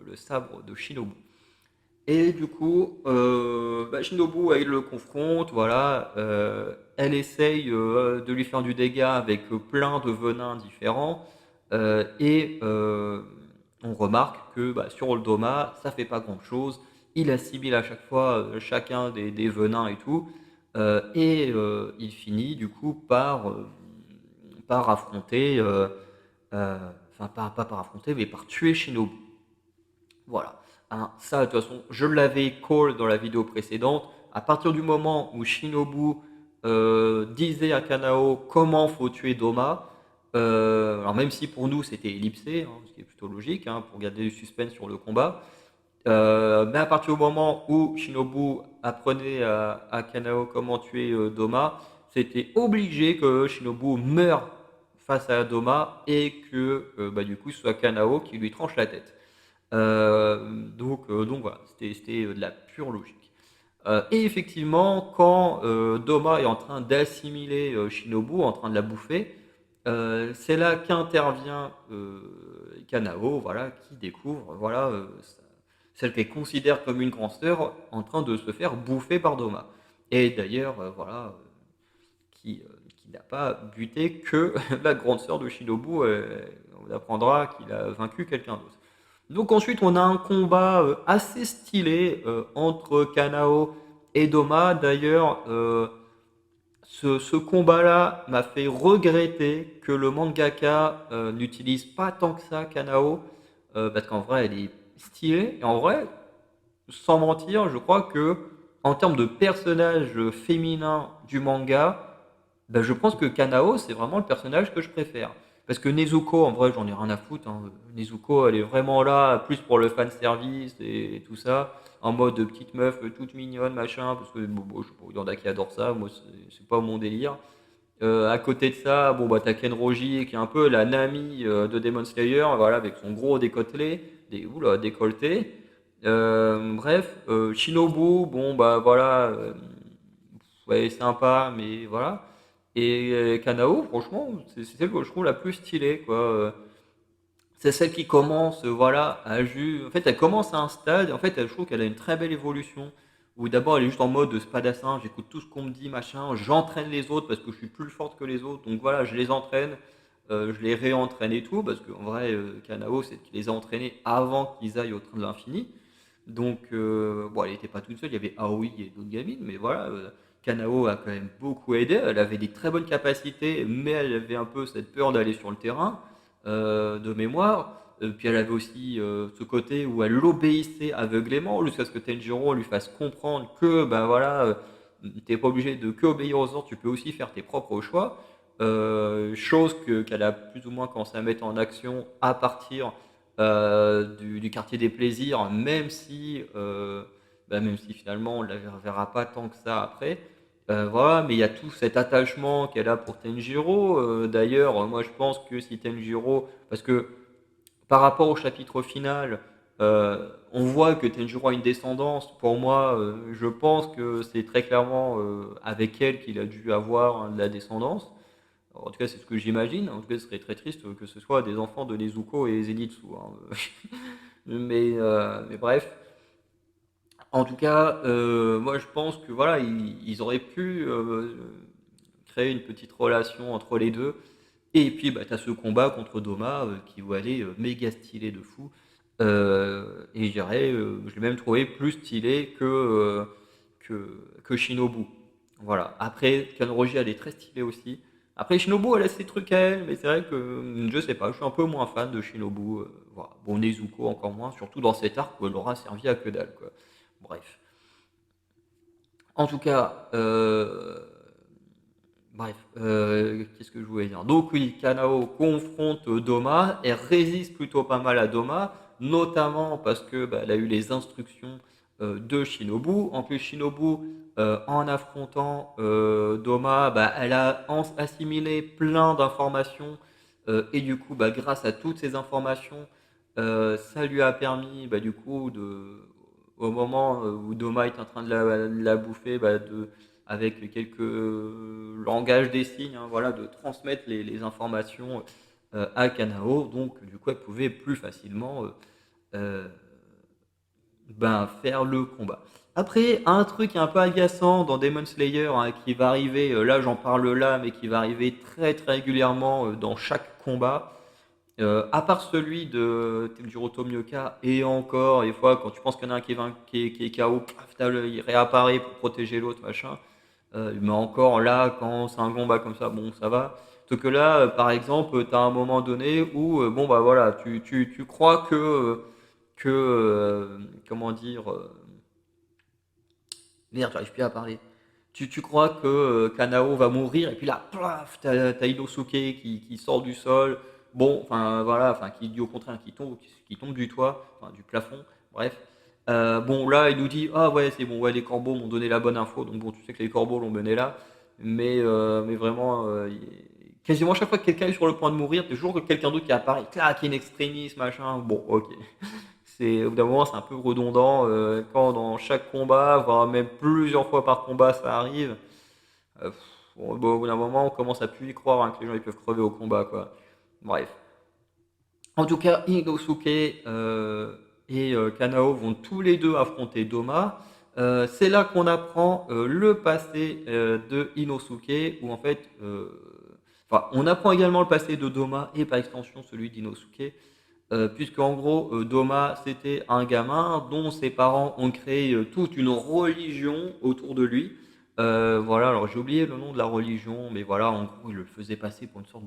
le sabre de Shinobu. Et du coup, Shinobu, elle le confronte, voilà. Elle essaye de lui faire du dégât avec plein de venins différents. Et on remarque que sur Oldoma, ça fait pas grand-chose. Il assimile à chaque fois chacun des venins et tout. Il finit du coup par affronter, enfin pas par affronter, mais par tuer Shinobu. Voilà. Hein, ça, de toute façon, je l'avais call dans la vidéo précédente. À partir du moment où Shinobu disait à Kanao comment faut tuer Doma, alors même si pour nous c'était ellipsé, hein, ce qui est plutôt logique hein, pour garder du suspense sur le combat, mais à partir du moment où Shinobu apprenait à Kanao comment tuer Doma, c'était obligé que Shinobu meure face à Doma et que du coup ce soit Kanao qui lui tranche la tête. Donc voilà, c'était de la pure logique. Et effectivement, quand Doma est en train d'assimiler Shinobu, en train de la bouffer, c'est là qu'intervient Kanao, voilà, qui découvre, voilà, celle qu'elle considère comme une grande sœur en train de se faire bouffer par Doma. Et d'ailleurs, voilà, qui n'a pas buté que la grande sœur de Shinobu, on apprendra qu'il a vaincu quelqu'un d'autre. Donc ensuite, on a un combat assez stylé entre Kanao et Doma. D'ailleurs, ce combat-là m'a fait regretter que le mangaka n'utilise pas tant que ça Kanao, parce qu'en vrai, elle est stylée. Et en vrai, sans mentir, je crois que en termes de personnage féminin du manga, je pense que Kanao, c'est vraiment le personnage que je préfère. Parce que Nezuko, en vrai, j'en ai rien à foutre. Hein. Nezuko, elle est vraiment là, plus pour le fan service et tout ça, en mode petite meuf toute mignonne, machin. Parce que je sais pas, il y en a qui adorent ça. Moi, c'est pas mon délire. À côté de ça, t'as Kenroji qui est un peu la Nami de Demon Slayer, voilà, avec son gros décolleté, décolleté. Bref, Shinobu, bon bah voilà, ouais, sympa, mais voilà. Et Kanao, franchement, c'est celle que je trouve la plus stylée, quoi. C'est celle qui commence, voilà, en fait, elle commence à un stade, et en fait, je trouve qu'elle a une très belle évolution. Où d'abord, elle est juste en mode spadassin, j'écoute tout ce qu'on me dit, machin, j'entraîne les autres parce que je suis plus forte que les autres, donc voilà, je les entraîne, je les réentraîne et tout, parce qu'en vrai, Kanao, c'est qu'il les a entraînés avant qu'ils aillent au train de l'infini. Donc, bon, elle n'était pas toute seule, il y avait Aoi et d'autres gamines, mais voilà, Kanao a quand même beaucoup aidé. Elle avait des très bonnes capacités, mais elle avait un peu cette peur d'aller sur le terrain, de mémoire. Puis elle avait aussi ce côté où elle obéissait aveuglément, jusqu'à ce que Tenjiro lui fasse comprendre que, ben voilà, t'es pas obligé de que obéir aux ordres, tu peux aussi faire tes propres choix. Chose qu'elle a plus ou moins commencé à mettre en action à partir du quartier des plaisirs, même si finalement on ne la reverra pas tant que ça après. Voilà, mais il y a tout cet attachement qu'elle a pour Tenjiro. D'ailleurs, moi je pense que si Tenjiro, parce que par rapport au chapitre final, on voit que Tenjiro a une descendance. Pour moi, je pense que c'est très clairement avec elle qu'il a dû avoir de la descendance. En tout cas, c'est ce que j'imagine. En tout cas, ce serait très triste que ce soit des enfants de Nezuko et Zenitsu, hein. Mais bref. En tout cas, moi je pense que voilà, ils auraient pu créer une petite relation entre les deux. Et puis, bah, tu as ce combat contre Doma qui va aller méga stylé de fou. Et je dirais, je l'ai même trouvé plus stylé que Shinobu. Voilà. Après, Kanroji, elle est très stylée aussi. Après, Shinobu, elle a ses trucs à elle, mais c'est vrai que je sais pas, je suis un peu moins fan de Shinobu. Voilà. Bon, Nezuko encore moins, surtout dans cet arc où elle aura servi à que dalle, quoi. Bref. En tout cas, bref, qu'est-ce que je voulais dire? Donc oui, Kanao confronte Doma, elle résiste plutôt pas mal à Doma, notamment parce que bah, elle a eu les instructions de Shinobu. En plus, Shinobu, en affrontant Doma, bah, elle a assimilé plein d'informations et du coup, bah, grâce à toutes ces informations, ça lui a permis, bah, du coup, au moment où Doma est en train de la bouffer, bah, avec quelques langages des signes, hein, voilà, de transmettre les informations à Kanao. Donc, du coup, elle pouvait plus facilement euh, faire le combat. Après, un truc un peu agaçant dans Demon Slayer hein, qui va arriver, là j'en parle là, mais qui va arriver très très régulièrement dans chaque combat, à part celui de Tenjiro Tomioka, et encore, des fois, quand tu penses qu'il y en a un qui est KO, paf, il réapparaît pour protéger l'autre, machin. Mais encore là, quand c'est un combat comme ça, bon, ça va. Sauf que là, par exemple, tu as un moment donné où, bon, bah voilà, tu crois comment dire, merde, j'arrive plus à parler. Tu crois que Kanao va mourir, et puis là, plaf, t'as Inosuke qui sort du sol. Bon, enfin voilà, enfin qui dit au contraire qui tombe du toit, enfin du plafond, bref. Bon, là, il nous dit, ah ouais, c'est bon, ouais, les corbeaux m'ont donné la bonne info, donc bon, tu sais que les corbeaux l'ont mené là. Mais vraiment, quasiment chaque fois que quelqu'un est sur le point de mourir, toujours que quelqu'un d'autre qui apparaît, clac, in extremis, machin, bon, ok. Au bout d'un moment, c'est un peu redondant quand dans chaque combat, voire même plusieurs fois par combat, ça arrive. Bon, au bout d'un moment, on commence à plus y croire hein, que les gens ils peuvent crever au combat, quoi. Bref. En tout cas, Inosuke et Kanao vont tous les deux affronter Doma. C'est là qu'on apprend le passé de Inosuke, où en fait, enfin, on apprend également le passé de Doma et par extension celui d'Inosuke. Puisque en gros, Doma, c'était un gamin dont ses parents ont créé toute une religion autour de lui. Voilà, alors j'ai oublié le nom de la religion, mais voilà, en gros, il le faisait passer pour une sorte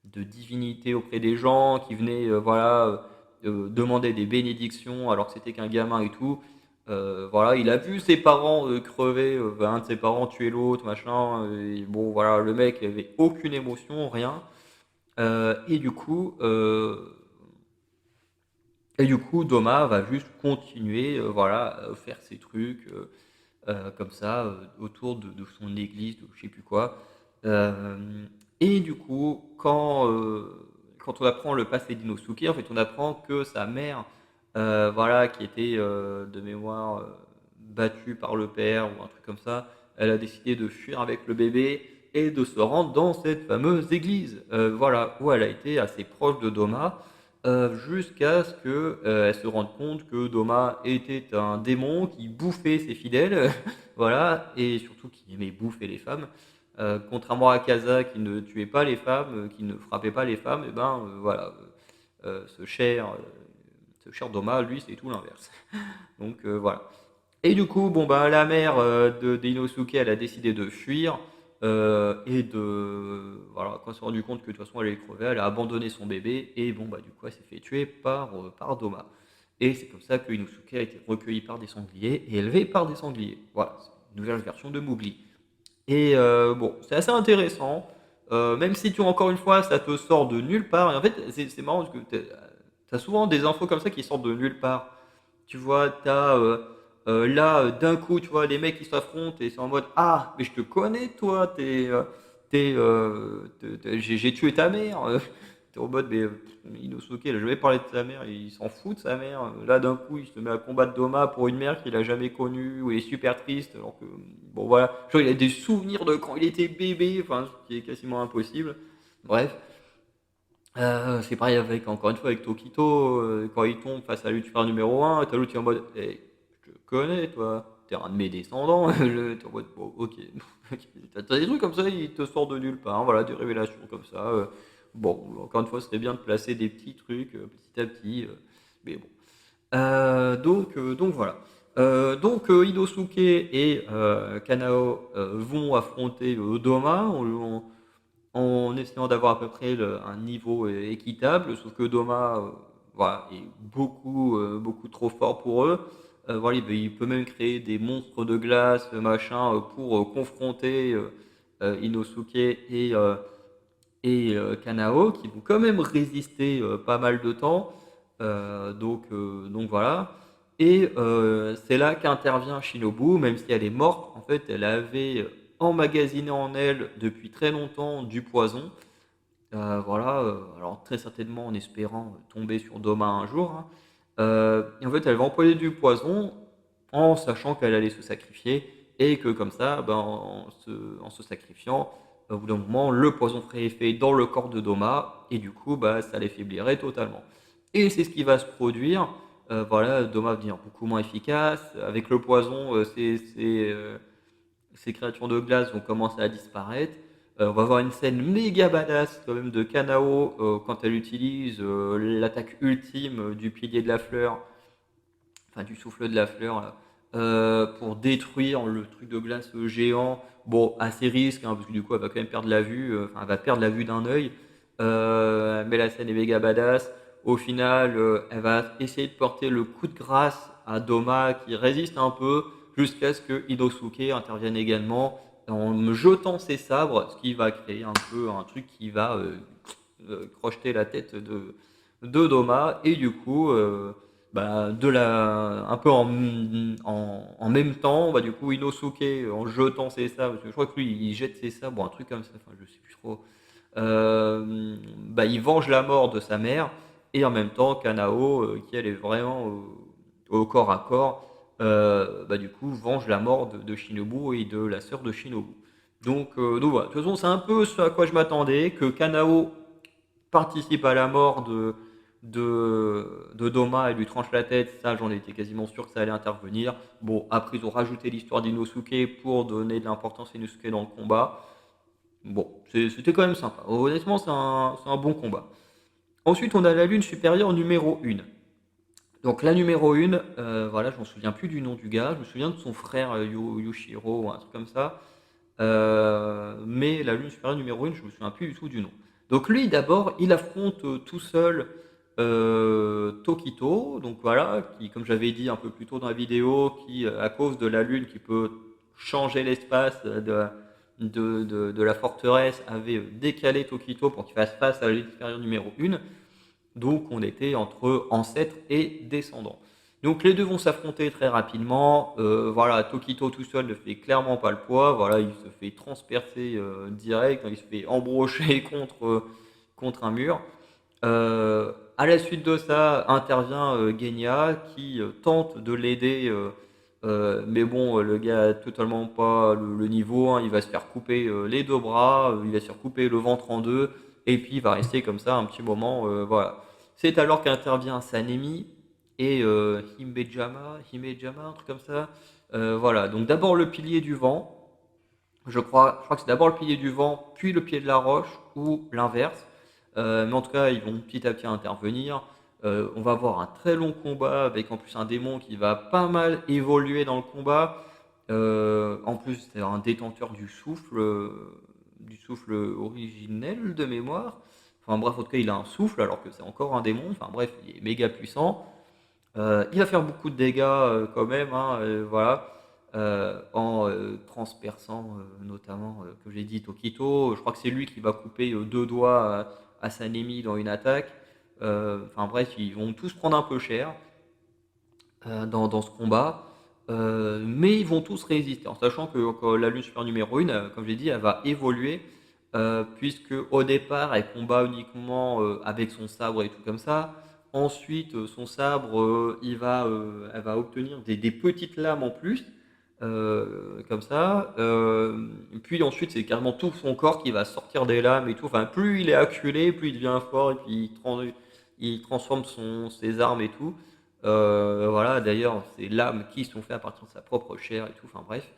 de divinité auprès des gens qui venaient, voilà, demander des bénédictions alors que c'était qu'un gamin et tout. Voilà, il a vu ses parents crever, un de ses parents tuer l'autre, machin. Et bon, voilà, le mec avait aucune émotion, rien. Et du coup, Doma va juste continuer, voilà, à faire ses trucs comme ça autour de son église, de je sais plus quoi. Euh, et du coup, quand on apprend le passé d'Inosuke, en fait, on apprend que sa mère voilà, qui était de mémoire battue par le père ou un truc comme ça. Elle a décidé de fuir avec le bébé et de se rendre dans cette fameuse église, voilà, où elle a été assez proche de Doma, jusqu'à ce que elle se rende compte que Doma était un démon qui bouffait ses fidèles, voilà, et surtout qui aimait bouffer les femmes. Contrairement à Kaza qui ne tuait pas les femmes, qui ne frappait pas les femmes, et ben voilà, ce cher Doma, lui, c'est tout l'inverse. Donc voilà. Et du coup, bon bah la mère d'Inosuke, elle a décidé de fuir et de voilà, quand elle s'est rendu compte que de toute façon elle allait crever, elle a abandonné son bébé et bon bah du coup elle s'est fait tuer par Doma. Et c'est comme ça que Inosuke a été recueilli par des sangliers et élevé par des sangliers. Voilà, c'est une nouvelle version de Mowgli. Et bon, c'est assez intéressant, même si tu encore une fois, ça te sort de nulle part. Et en fait, c'est marrant parce que tu souvent des infos comme ça qui sortent de nulle part. Tu vois, là, d'un coup, tu vois, les mecs qui s'affrontent et c'est en mode ah, mais je te connais, toi, j'ai tué ta mère. T'es en mode, mais Inosuke, il a jamais parlé de sa mère, il s'en fout de sa mère. Là, d'un coup, il se met à combattre Doma pour une mère qu'il a jamais connue, où il est super triste, alors que, bon, voilà, genre, il a des souvenirs de quand il était bébé, enfin, ce qui est quasiment impossible. Bref. C'est pareil avec, encore une fois, avec Tokito, quand il tombe face à l'Ultra numéro 1, t'as l'autre qui est en mode «Eh, je te connais, toi, t'es un de mes descendants.» T'es en mode «Bon, ok.» T'as des trucs comme ça, ils te sortent de nulle part, voilà, des révélations comme ça. Bon, encore une fois, ce serait bien de placer des petits trucs petit à petit, mais bon. Donc voilà. Inosuke et Kanao vont affronter Doma en essayant d'avoir à peu près un niveau équitable, sauf que Doma voilà, est beaucoup trop fort pour eux. Voilà, il peut même créer des monstres de glace, machin, pour confronter Inosuke et Kanao, qui vont quand même résister pas mal de temps. Donc voilà. Et c'est là qu'intervient Shinobu, même si elle est morte, en fait, elle avait emmagasiné en elle depuis très longtemps du poison. Voilà, alors très certainement en espérant tomber sur Doma un jour, hein. Et en fait, elle va employer du poison en sachant qu'elle allait se sacrifier et que comme ça, ben, en se sacrifiant, au bout d'un moment, le poison ferait effet dans le corps de Doma et du coup, bah, ça l'affaiblirait totalement. Et c'est ce qui va se produire. Voilà, Doma va devenir beaucoup moins efficace. Avec le poison, ces créatures de glace vont commencer à disparaître. On va avoir une scène méga badass quand même de Kanao quand elle utilise l'attaque ultime du pilier de la fleur, enfin du souffle de la fleur, là, pour détruire le truc de glace géant. Bon, à ses risques, hein, parce que du coup elle va quand même perdre la vue, enfin elle va perdre la vue d'un œil. Mais la scène est méga badass. Au final, elle va essayer de porter le coup de grâce à Doma qui résiste un peu jusqu'à ce que Inosuke intervienne également en me jetant ses sabres, ce qui va créer un peu un truc qui va crocheter la tête de Doma et du coup bah, un peu en même temps, bah, du coup Inosuke en jetant ses sabres, parce que je crois que lui il jette ses sabres, un truc comme ça, enfin je sais plus trop, bah, il venge la mort de sa mère et en même temps Kanao, qui elle est vraiment au corps à corps, bah, du coup venge la mort de Shinobu et de la sœur de Shinobu. Donc voilà, de toute façon c'est un peu ce à quoi je m'attendais, que Kanao participe à la mort de Doma et lui tranche la tête, ça j'en étais quasiment sûr que ça allait intervenir. Bon, après ils ont rajouté l'histoire d'Inosuke pour donner de l'importance à Inosuke dans le combat. Bon, c'était quand même sympa. Honnêtement, c'est un bon combat. Ensuite, on a la lune supérieure numéro 1. Donc la numéro 1, voilà, je m'en souviens plus du nom du gars, je me souviens de son frère Yushiro ou un truc comme ça. Mais la lune supérieure numéro 1, je me souviens plus du tout du nom. Donc lui, d'abord, il affronte tout seul Tokito, donc voilà, qui, comme j'avais dit un peu plus tôt dans la vidéo, qui, à cause de la lune qui peut changer l'espace de la forteresse, avait décalé Tokito pour qu'il fasse face à la lune supérieure numéro 1. Donc on était entre ancêtres et descendants. Donc les deux vont s'affronter très rapidement. Voilà, Tokito tout seul ne fait clairement pas le poids. Voilà, il se fait transpercer direct, il se fait embrocher contre un mur. À la suite de ça, intervient, Genya qui, tente de l'aider, mais bon, le gars a totalement pas le niveau, hein. Il va se faire couper, les 2 bras, il va se faire couper le ventre en 2 et puis il va rester comme ça un petit moment, voilà. C'est alors qu'intervient Sanemi et Himejama, un truc comme ça. Voilà, donc d'abord le pilier du vent, je crois que c'est d'abord le pilier du vent, puis le pied de la roche, ou l'inverse. Mais en tout cas, ils vont petit à petit intervenir. On va avoir un très long combat avec en plus un démon qui va pas mal évoluer dans le combat. En plus, c'est un détenteur du souffle originel de mémoire. Enfin bref, en tout cas, il a un souffle alors que c'est encore un démon. Enfin bref, il est méga puissant. Il va faire beaucoup de dégâts quand même, hein, voilà, en transperçant notamment, comme j'ai dit, Tokito. Je crois que c'est lui qui va couper 2 doigts à Sanemi dans une attaque. Enfin bref, ils vont tous prendre un peu cher dans ce combat. Mais ils vont tous résister, en sachant que la lune super numéro 1, comme j'ai dit, elle va évoluer, puisque au départ, elle combat uniquement avec son sabre et tout comme ça. Ensuite, son sabre, elle va obtenir des petites lames en plus, comme ça. Puis ensuite, c'est carrément tout son corps qui va sortir des lames et tout. Enfin, plus il est acculé, plus il devient fort et puis il transforme ses armes et tout. Voilà, d'ailleurs, ces lames qui sont faites à partir de sa propre chair et tout, enfin bref.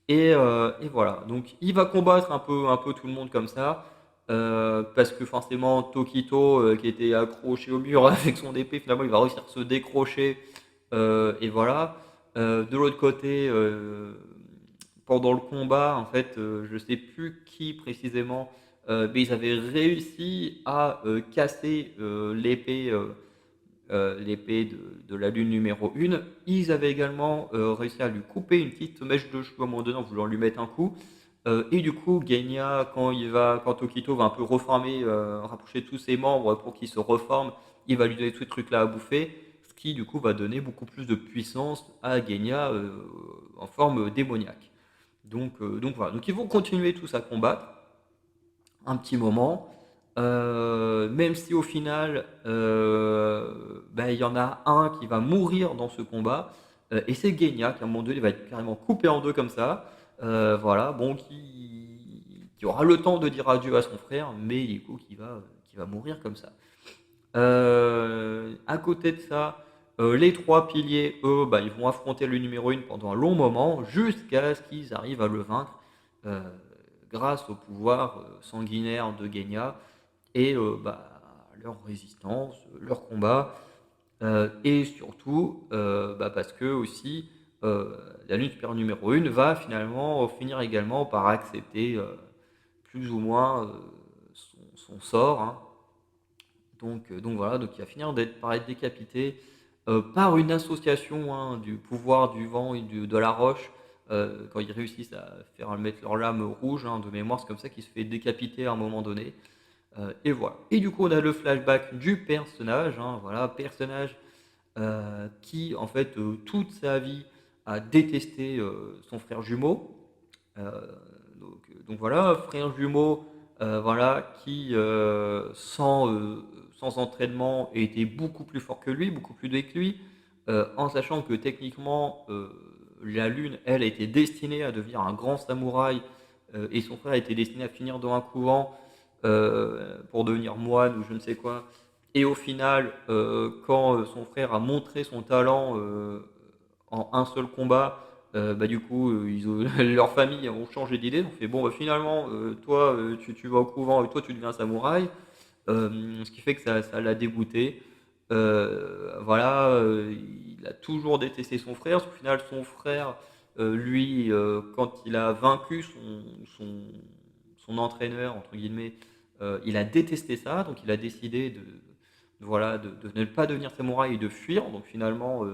Et voilà, donc il va combattre un peu tout le monde comme ça, parce que forcément Tokito, qui était accroché au mur avec son épée, finalement il va réussir à se décrocher, et voilà. De l'autre côté, pendant le combat, en fait, je sais plus qui précisément, mais ils avaient réussi à casser l'épée de la lune numéro 1. Ils avaient également réussi à lui couper une petite mèche de cheveux à un moment donné en voulant lui mettre un coup. Et du coup, Genya, quand Tokito va un peu reformer, rapprocher tous ses membres pour qu'il se reforme, il va lui donner tous ces trucs-là à bouffer, ce qui du coup va donner beaucoup plus de puissance à Genya en forme démoniaque. Donc voilà, donc ils vont continuer tous à combattre un petit moment. Même si au final, bah, il y en a un qui va mourir dans ce combat, et c'est Genya qui à un moment donné va être carrément coupé en deux comme ça. Voilà, bon, qui aura le temps de dire adieu à son frère, mais du coup qui va mourir comme ça. À côté de ça, les trois piliers, eux, bah, ils vont affronter le numéro 1 pendant un long moment, jusqu'à ce qu'ils arrivent à le vaincre, euh, grâce au pouvoir sanguinaire de Genya et bah, leur résistance, leur combat, et surtout bah, parce que aussi la Lune supérieure numéro 1 va finalement finir également par accepter plus ou moins son sort, hein. Donc voilà, donc il va finir par être décapité par une association, hein, du pouvoir du vent et de la roche. Quand ils réussissent à faire mettre leur lame rouge, hein, de mémoire, c'est comme ça qu'il se fait décapiter à un moment donné. Et voilà. Et du coup, on a le flashback du personnage, hein, voilà, personnage qui, en fait, toute sa vie a détesté son frère jumeau. Euh, donc voilà, frère jumeau, voilà, qui sans entraînement était beaucoup plus fort que lui, beaucoup plus doué que lui, en sachant que techniquement la lune, elle, était destinée à devenir un grand samouraï, et son frère était destiné à finir dans un couvent pour devenir moine ou je ne sais quoi. Et au final, quand son frère a montré son talent en un seul combat, bah, du coup, leurs familles ont changé d'idée. Ils ont fait bon, bah, finalement, toi, tu vas au couvent et toi, tu deviens samouraï. Ce qui fait que ça l'a dégoûté. Voilà, il a toujours détesté son frère. Au final, son frère, lui, quand il a vaincu son entraîneur, entre guillemets, il a détesté ça. Donc, il a décidé voilà, de ne pas devenir samouraï et de fuir. Donc, finalement,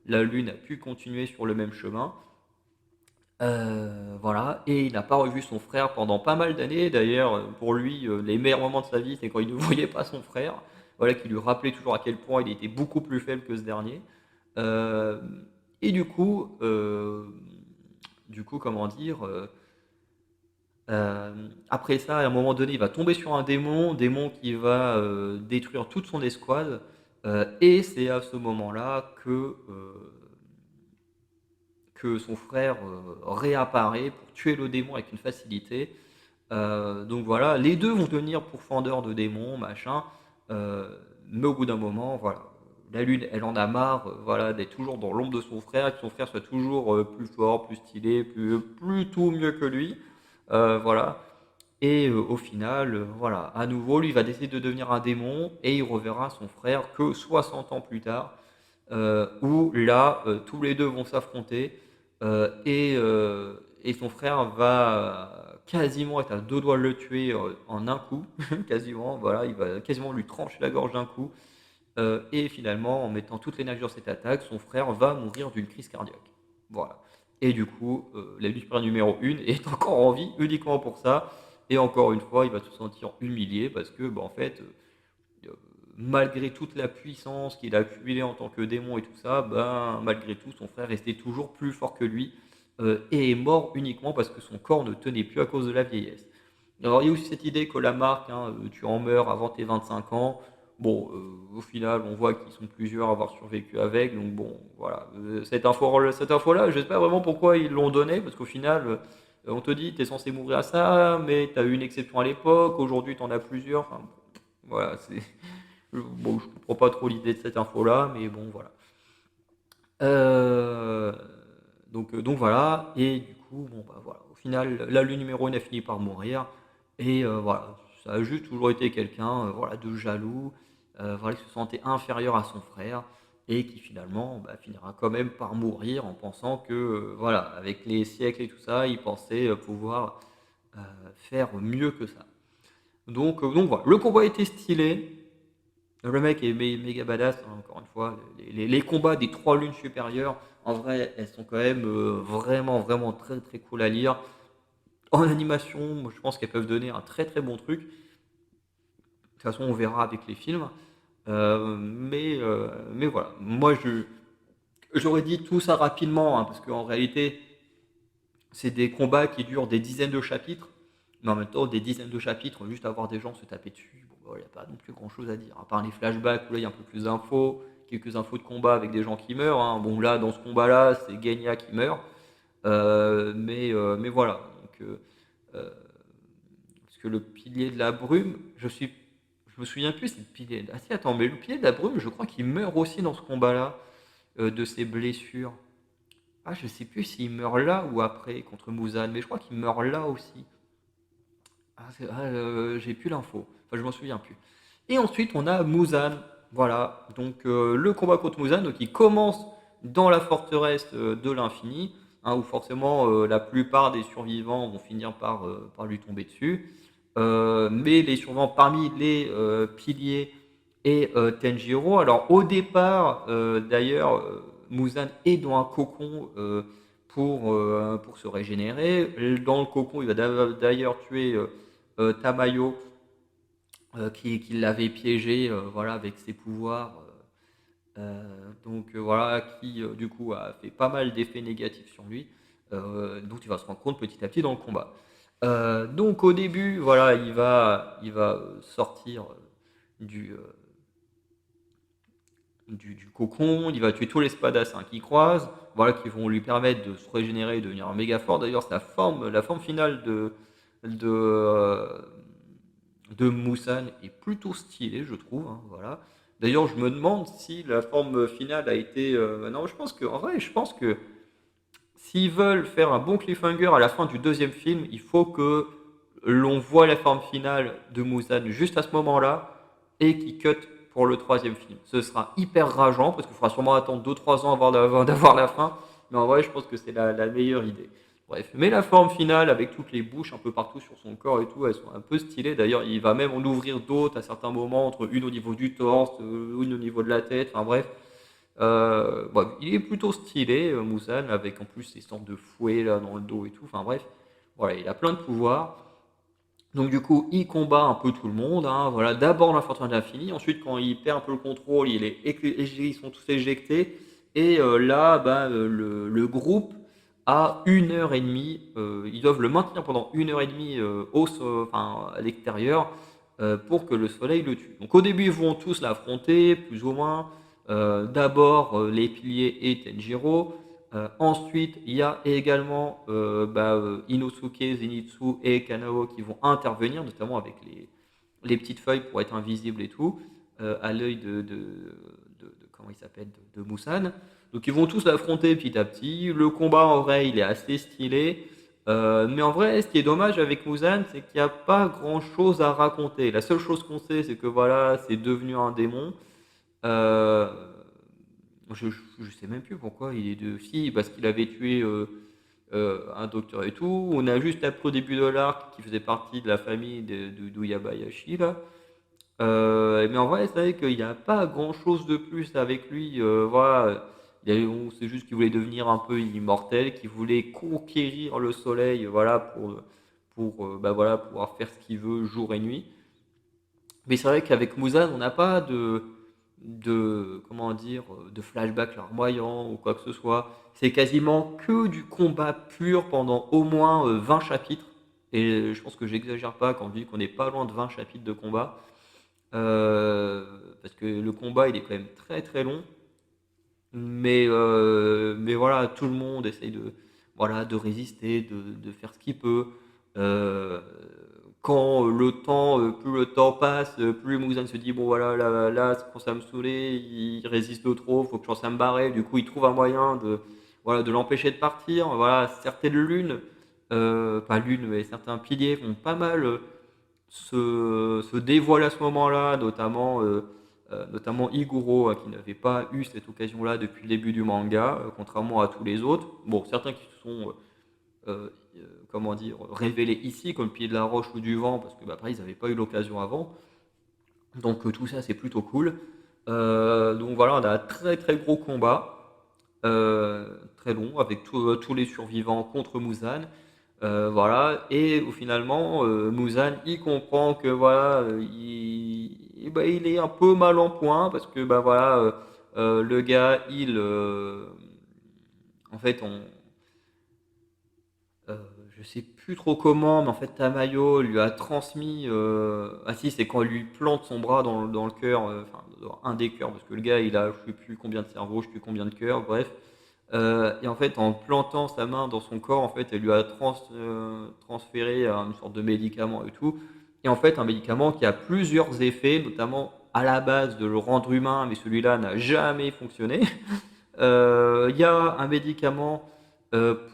la lune a pu continuer sur le même chemin. Voilà, et il n'a pas revu son frère pendant pas mal d'années. D'ailleurs, pour lui, les meilleurs moments de sa vie, c'est quand il ne voyait pas son frère. Voilà, qui lui rappelait toujours à quel point il était beaucoup plus faible que ce dernier. Euh, et du coup, comment dire, Après ça, à un moment donné, il va tomber sur un démon qui va détruire toute son escouade. Et c'est à ce moment-là que son frère réapparaît pour tuer le démon avec une facilité. Donc voilà, les deux vont devenir pourfendeurs de démons, machin. Euh, mais au bout d'un moment, voilà, la lune, elle en a marre, voilà, d'être toujours dans l'ombre de son frère, que son frère soit toujours plus fort, plus stylé, plus tout mieux que lui. Voilà. Et au final, voilà, à nouveau, lui va décider de devenir un démon et il reverra son frère que 60 ans plus tard, où là, tous les deux vont s'affronter et son frère va quasiment être à deux doigts de le tuer en un coup, quasiment, voilà, il va quasiment lui trancher la gorge d'un coup. Et finalement, en mettant toute l'énergie dans cette attaque, son frère va mourir d'une crise cardiaque. Voilà. Et du coup, la Lucifer numéro 1 est encore en vie uniquement pour ça. Et encore une fois, il va se sentir humilié parce que, bah, en fait, malgré toute la puissance qu'il a accumulée en tant que démon et tout ça, ben, malgré tout, son frère restait toujours plus fort que lui et est mort uniquement parce que son corps ne tenait plus à cause de la vieillesse. Alors, il y a aussi cette idée que la marque, hein, tu en meurs avant tes 25 ans. Bon, au final, on voit qu'ils sont plusieurs à avoir survécu avec. Donc, bon, voilà. Cette info-là, je sais pas vraiment pourquoi ils l'ont donnée, parce qu'au final, on te dit, tu es censé mourir à ça, mais tu as eu une exception à l'époque. Aujourd'hui, tu en as plusieurs. Enfin, voilà, c'est. Bon, je comprends pas trop l'idée de cette info-là, mais bon, voilà. Euh, donc voilà, et du coup, bon, bah voilà. Au final, là, le numéro 1 a fini par mourir, et voilà, ça a juste toujours été quelqu'un voilà, de jaloux, voilà, qui se sentait inférieur à son frère, et qui finalement bah, finira quand même par mourir en pensant que, voilà, avec les siècles et tout ça, il pensait pouvoir faire mieux que ça. Donc voilà, le combat était stylé. Le mec est méga badass, hein, encore une fois. Les combats des trois lunes supérieures, en vrai, elles sont quand même vraiment, vraiment très, très cool à lire. En animation, moi, je pense qu'elles peuvent donner un très, très bon truc. De toute façon, on verra avec les films. Mais voilà, j'aurais dit tout ça rapidement, hein, parce qu'en réalité, c'est des combats qui durent des dizaines de chapitres. Mais en même temps, des dizaines de chapitres, juste avoir des gens se taper dessus, bon, il n'y a pas non plus grand chose à dire. À part les flashbacks où là, il y a un peu plus d'infos, quelques infos de combat avec des gens qui meurent, hein. Bon, là, dans ce combat-là, c'est Genya qui meurt. Mais voilà. Euh, parce que le pilier de la brume, je me souviens plus, c'est le pilier. Ah si, attends, mais le pilier de la brume, je crois qu'il meurt aussi dans ce combat-là, de ses blessures. Ah, je sais plus s'il meurt là ou après contre Muzan, mais je crois qu'il meurt là aussi. J'ai plus l'info. Enfin, je m'en souviens plus. Et ensuite, on a Muzan. Voilà. Donc, le combat contre Muzan, donc, il commence dans la forteresse de l'infini, hein, où forcément la plupart des survivants vont finir par lui tomber dessus. Mais les survivants parmi les piliers et Tenjiro. Alors, au départ, d'ailleurs, Muzan est dans un cocon pour se régénérer. Dans le cocon, il va d'ailleurs tuer Tamayo qui l'avait piégé voilà, avec ses pouvoirs. Voilà, qui du coup a fait pas mal d'effets négatifs sur lui. Donc il va se rendre compte petit à petit dans le combat. Donc au début, voilà, il va sortir du, euh, du cocon, il va tuer tous les spadassins qu'il croise, voilà, qui vont lui permettre de se régénérer et de devenir méga fort. D'ailleurs, la forme finale de, euh, de Moussane est plutôt stylée, je trouve, hein, voilà. D'ailleurs, je me demande si la forme finale a été. Non, je pense que, en vrai, je pense que s'ils veulent faire un bon cliffhanger à la fin du deuxième film, il faut que l'on voit la forme finale de Muzan juste à ce moment-là et qu'il cut pour le troisième film. Ce sera hyper rageant parce qu'il faudra sûrement attendre 2-3 ans avant d'avoir la fin. Mais en vrai, je pense que c'est la meilleure idée. Bref, mais la forme finale avec toutes les bouches un peu partout sur son corps et tout, elles sont un peu stylées. D'ailleurs, il va même en ouvrir d'autres à certains moments, entre une au niveau du torse, une au niveau de la tête. Enfin bref, bon, il est plutôt stylé, Muzan, avec en plus ces sortes de fouets là dans le dos et tout. Enfin bref, voilà, il a plein de pouvoirs. Donc du coup, il combat un peu tout le monde. Hein, voilà, d'abord la fortune de l'infini. Ensuite, quand il perd un peu le contrôle, ils sont tous éjectés. Et là, bah, le groupe à 1 heure et demie. Ils doivent le maintenir pendant 1 heure et demie enfin, à l'extérieur pour que le soleil le tue. Donc au début, ils vont tous l'affronter, plus ou moins. D'abord les piliers et Tenjiro. Ensuite, il y a également Inosuke, Zenitsu et Kanao qui vont intervenir, notamment avec les petites feuilles pour être invisibles et tout, à l'œil comment il s'appelle, de Musan. Donc ils vont tous l'affronter petit à petit. Le combat en vrai, il est assez stylé. Mais en vrai, ce qui est dommage avec Musan, c'est qu'il n'y a pas grand chose à raconter. La seule chose qu'on sait, c'est que voilà, c'est devenu un démon. Euh, je sais même plus pourquoi il est de si, parce qu'il avait tué un docteur et tout. On a juste appris au début de l'arc qu'il faisait partie de la famille d'Uyabayashi là. Mais en vrai, c'est vrai qu'il n'y a pas grand chose de plus avec lui. Voilà, on sait juste qu'il voulait devenir un peu immortel, qu'il voulait conquérir le soleil, voilà, voilà, pouvoir faire ce qu'il veut jour et nuit. Mais c'est vrai qu'avec Muzan, on n'a pas comment dire, de flashback larmoyant ou quoi que ce soit. C'est quasiment que du combat pur pendant au moins 20 chapitres. Et je pense que j'exagère pas quand je dis qu'on n'est pas loin de 20 chapitres de combat. Euh, Parce que le combat, il est quand même très très long. Mais voilà, tout le monde essaye voilà, de résister, de faire ce qu'il peut. Euh, plus le temps passe, plus Muzan se dit bon voilà, là, ça commence à me saouler, il résiste trop, faut que je commence à me barrer. Du coup, il trouve un moyen voilà, de l'empêcher de partir. Voilà, certaines lunes, pas lunes, mais certains piliers vont pas mal se dévoiler à ce moment-là, notamment Iguro, qui n'avait pas eu cette occasion-là depuis le début du manga, contrairement à tous les autres. Bon, certains qui se sont comment dire, révélés ici, comme le Pied de la Roche ou du Vent, parce que bah, après, ils n'avaient pas eu l'occasion avant. Donc tout ça, c'est plutôt cool. Donc voilà, on a un très très gros combat, très long, avec tous les survivants contre Muzan. Voilà, et finalement, Muzan, il comprend que voilà, il est un peu mal en point parce que bah voilà, le gars, en fait, euh, je sais plus trop comment, mais en fait, Tamayo lui a transmis. Ah si, c'est quand il lui plante son bras dans le cœur, enfin, dans un des cœurs, parce que le gars, il a je sais plus combien de cerveaux, je sais plus combien de cœurs, bref. Et en fait, en plantant sa main dans son corps, en fait, elle lui a transféré une sorte de médicament et tout. Et en fait, un médicament qui a plusieurs effets, notamment à la base de le rendre humain, mais celui-là n'a jamais fonctionné. Il y a un médicament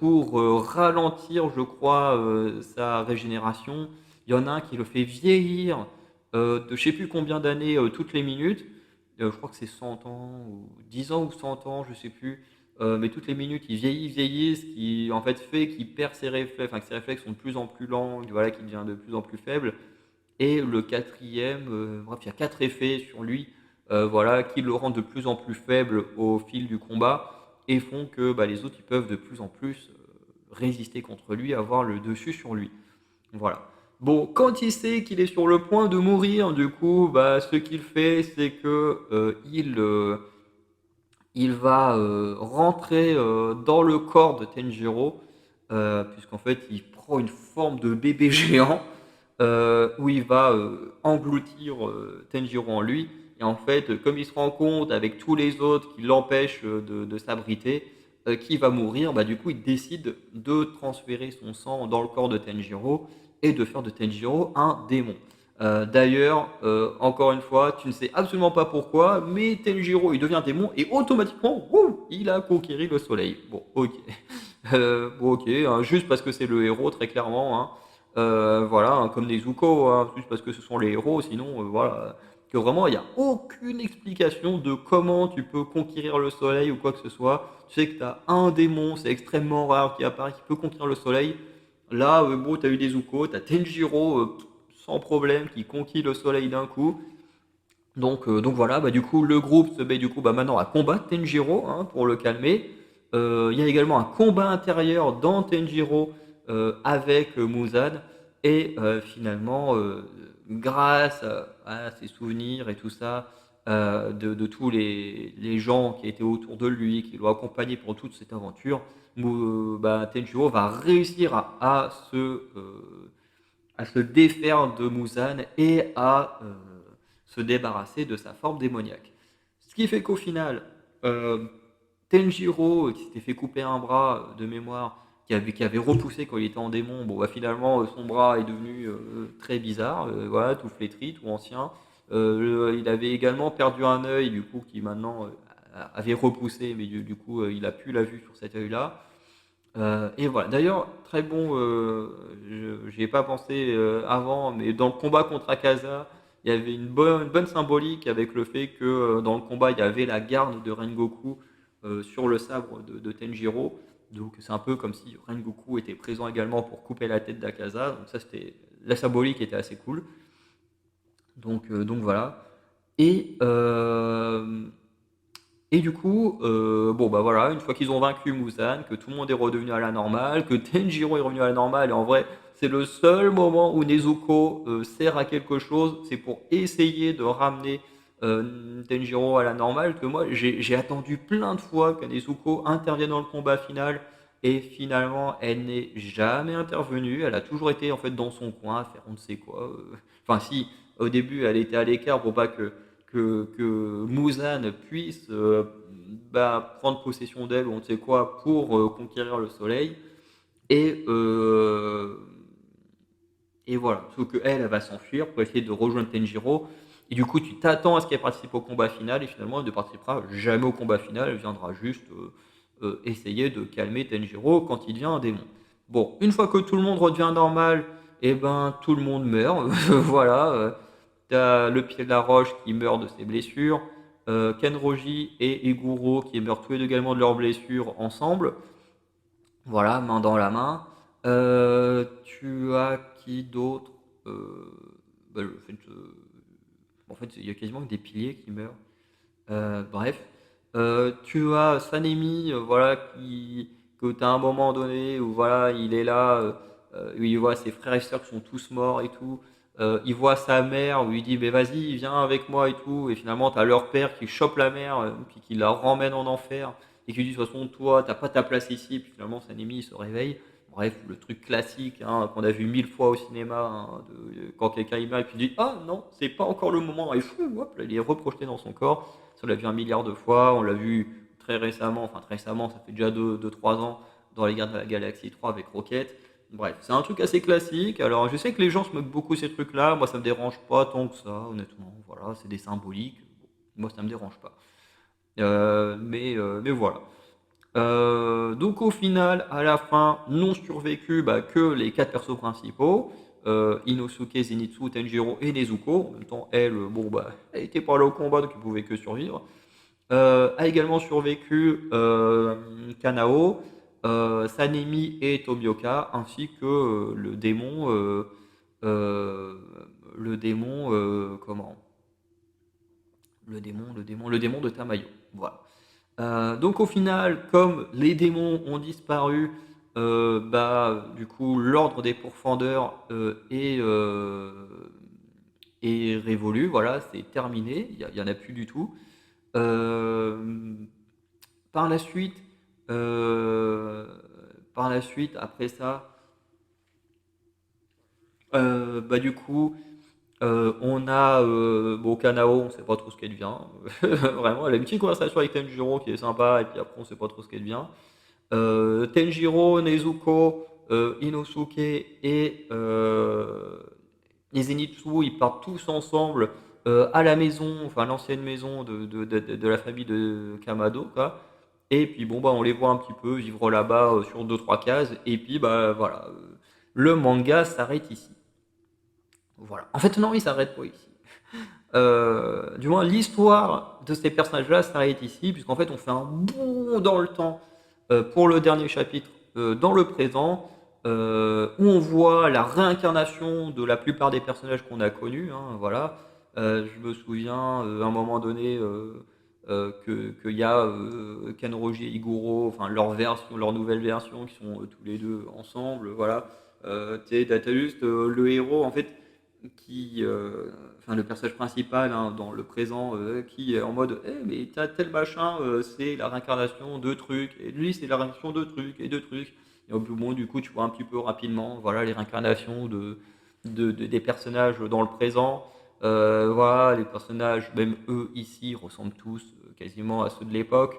pour ralentir, je crois, sa régénération. Il y en a un qui le fait vieillir de je sais plus combien d'années toutes les minutes. Je crois que c'est 100 ans, ou 10 ans ou 100 ans, je sais plus. Mais toutes les minutes, il vieillit, ce qui en fait qu'il perd ses réflexes, enfin que ses réflexes sont de plus en plus lents, voilà, qu'il devient de plus en plus faible. Et le quatrième, bref, il y a quatre effets sur lui, voilà, qui le rendent de plus en plus faible au fil du combat et font que bah, les autres ils peuvent de plus en plus résister contre lui, avoir le dessus sur lui. Voilà. Bon, quand il sait qu'il est sur le point de mourir, du coup, bah, ce qu'il fait, c'est que il va rentrer dans le corps de Tenjiro, puisqu'en fait, il prend une forme de bébé géant où il va engloutir Tenjiro en lui. Et en fait, comme il se rend compte avec tous les autres qui l'empêchent de s'abriter, qui va mourir, bah, du coup, il décide de transférer son sang dans le corps de Tenjiro et de faire de Tenjiro un démon. D'ailleurs, encore une fois, tu ne sais absolument pas pourquoi, mais Tenjiro il devient démon et automatiquement, wouh, il a conquéri le soleil. Bon, ok. Bon, ok, hein, juste parce que c'est le héros, très clairement. Hein. Voilà, hein, comme Nezuko, hein, juste parce que ce sont les héros, sinon, voilà. Que vraiment, il n'y a aucune explication de comment tu peux conquérir le soleil ou quoi que ce soit. Tu sais que tu as un démon, c'est extrêmement rare qui apparaît, qui peut conquérir le soleil. Là, bon, tu as eu Nezuko, tu as Tenjiro, sans problème, qui conquit le soleil d'un coup. Donc voilà, bah, du coup, le groupe se met du coup bah, maintenant à combattre Tenjiro hein, pour le calmer. Il y a également un combat intérieur dans Tenjiro avec Muzan. Et finalement, grâce à ses souvenirs et tout ça, de tous les gens qui étaient autour de lui, qui l'ont accompagné pour toute cette aventure, bah, Tenjiro va réussir à se défaire de Muzan et à se débarrasser de sa forme démoniaque. Ce qui fait qu'au final, euh, Tenjiro, qui s'était fait couper un bras de mémoire, qui avait repoussé quand il était en démon, bon, bah, finalement, son bras est devenu très bizarre, voilà, tout flétri, tout ancien. Il avait également perdu un œil, du coup, qui maintenant avait repoussé, mais du coup, il a plus la vue sur cet œil-là. Et voilà. D'ailleurs, très bon, j'y ai pas pensé avant, mais dans le combat contre Akaza, il y avait une bonne symbolique avec le fait que dans le combat, il y avait la garde de Rengoku sur le sabre de Tenjiro. Donc c'est un peu comme si Rengoku était présent également pour couper la tête d'Akaza. Donc ça, c'était la symbolique était assez cool. Donc voilà. Et, euh, et du coup, bon bah voilà, une fois qu'ils ont vaincu Muzan, que tout le monde est redevenu à la normale, que Tenjiro est revenu à la normale, et en vrai, c'est le seul moment où Nezuko sert à quelque chose, c'est pour essayer de ramener Tenjiro à la normale, que moi j'ai attendu plein de fois que Nezuko intervienne dans le combat final, et finalement elle n'est jamais intervenue, elle a toujours été en fait dans son coin à faire on ne sait quoi. Enfin si, au début elle était à l'écart pour pas que Muzan puisse bah, prendre possession d'elle ou on ne sait quoi pour conquérir le soleil. Et, euh, et voilà. Sauf que elle va s'enfuir pour essayer de rejoindre Tenjiro. Et du coup, tu t'attends à ce qu'elle participe au combat final. Et finalement, elle ne participera jamais au combat final. Elle viendra juste essayer de calmer Tenjiro quand il devient un démon. Bon, une fois que tout le monde redevient normal, et ben tout le monde meurt. Voilà. T'as le pied de la roche qui meurt de ses blessures. Kenroji et Iguro qui meurent tous les deux également de leurs blessures ensemble. Voilà, main dans la main. Tu as qui d'autre? Bah, en fait, il y a quasiment que des piliers qui meurent. Bref. Tu as Sanemi, voilà, que tu as un moment donné où voilà, il est là, où il voit ses frères et sœurs qui sont tous morts et tout. Il voit sa mère où il dit, mais vas-y, viens avec moi et tout. Et finalement, tu as leur père qui chope la mère, puis qui la ramène en enfer. Et qui dit, de toute façon, toi, t'as pas ta place ici. Puis finalement, Sanemi, il se réveille. Bref, le truc classique hein, qu'on a vu mille fois au cinéma, hein, quand quelqu'un il meurt et puis il dit ah non, c'est pas encore le moment, et fou, hop, là, il est reprojeté dans son corps. Ça, on l'a vu un milliard de fois, on l'a vu très récemment, enfin très récemment, ça fait déjà 2-3 ans dans les Gardiens de la Galaxie 3 avec Rocket. Bref, c'est un truc assez classique. Alors, je sais que les gens se moquent beaucoup de ces trucs-là. Moi, ça me dérange pas tant que ça, honnêtement. Voilà, c'est des symboliques. Moi, ça me dérange pas. Mais voilà. Donc au final, à la fin, n'ont survécu bah, que les quatre persos principaux, Inosuke, Zenitsu, Tenjiro et Nezuko. En même temps, elle, bon bah, elle était pas là au combat, donc elle pouvait que survivre. A également survécu Kanao, Sanemi et Tomioka, ainsi que euh, comment? Le démon de Tamayo. Voilà. Donc au final, comme les démons ont disparu, bah, du coup l'ordre des pourfendeurs est révolu, voilà, c'est terminé, il y en a plus du tout. Euh, par la suite, euh, après ça, bah, du coup, on a bon, Kanao, on sait pas trop ce qu'elle devient. Vraiment, elle a une petite conversation avec Tenjiro qui est sympa, et puis après on sait pas trop ce qu'elle devient. Tenjiro, Nezuko, Inosuke et Zenitsu, ils partent tous ensemble à la maison, enfin l'ancienne maison de la famille de Kamado, quoi. Et puis bon bah on les voit un petit peu vivre là-bas sur deux trois cases, et puis bah voilà, le manga s'arrête ici. Voilà. En fait non, il s'arrête pas ici. Du moins l'histoire de ces personnages-là s'arrête ici, puisqu'en fait on fait un bond dans le temps pour le dernier chapitre dans le présent, où on voit la réincarnation de la plupart des personnages qu'on a connus. Hein, voilà. Je me souviens à un moment donné qu'il y a Kenroji et Iguro, enfin leur nouvelle version, qui sont tous les deux ensemble. Voilà. T'as juste le héros, en fait enfin le personnage principal hein, dans le présent, qui est en mode, eh mais t'as tel machin, c'est la réincarnation de trucs, et lui c'est la réincarnation de trucs et de trucs. Et au bout, bon, du coup, tu vois un petit peu rapidement, voilà, les réincarnations des personnages dans le présent. Voilà, les personnages, même eux ici, ressemblent tous quasiment à ceux de l'époque.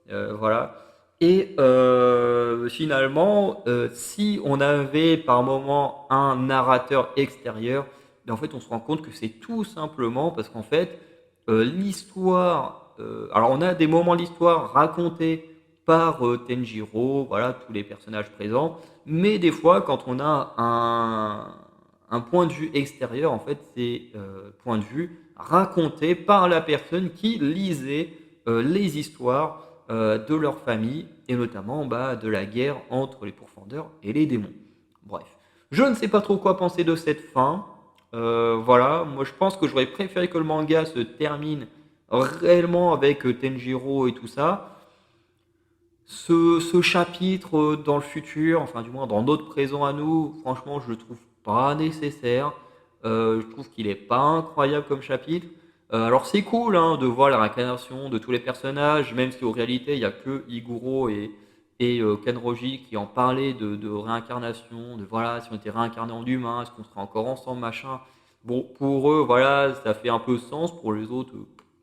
Voilà. Et finalement, si on avait par moment un narrateur extérieur, ben, en fait, on se rend compte que c'est tout simplement parce qu'en fait, l'histoire. Alors, on a des moments de l'histoire racontés par Tenjiro, voilà, tous les personnages présents, mais des fois, quand on a un point de vue extérieur, en fait, c'est point de vue raconté par la personne qui lisait les histoires de leur famille, et notamment bah, de la guerre entre les pourfendeurs et les démons. Bref, je ne sais pas trop quoi penser de cette fin. Voilà, moi je pense que j'aurais préféré que le manga se termine réellement avec Tenjiro et tout ça. Ce chapitre dans le futur, enfin du moins dans notre présent à nous, franchement je le trouve pas nécessaire. Je trouve qu'il est pas incroyable comme chapitre. Alors c'est cool hein, de voir la réincarnation de tous les personnages, même si en réalité il y a que Iguro et Kenroji qui en parlaient de réincarnation, de voilà, si on était réincarné en humain, est-ce qu'on serait encore ensemble, machin. Bon, pour eux, voilà, ça fait un peu sens, pour les autres,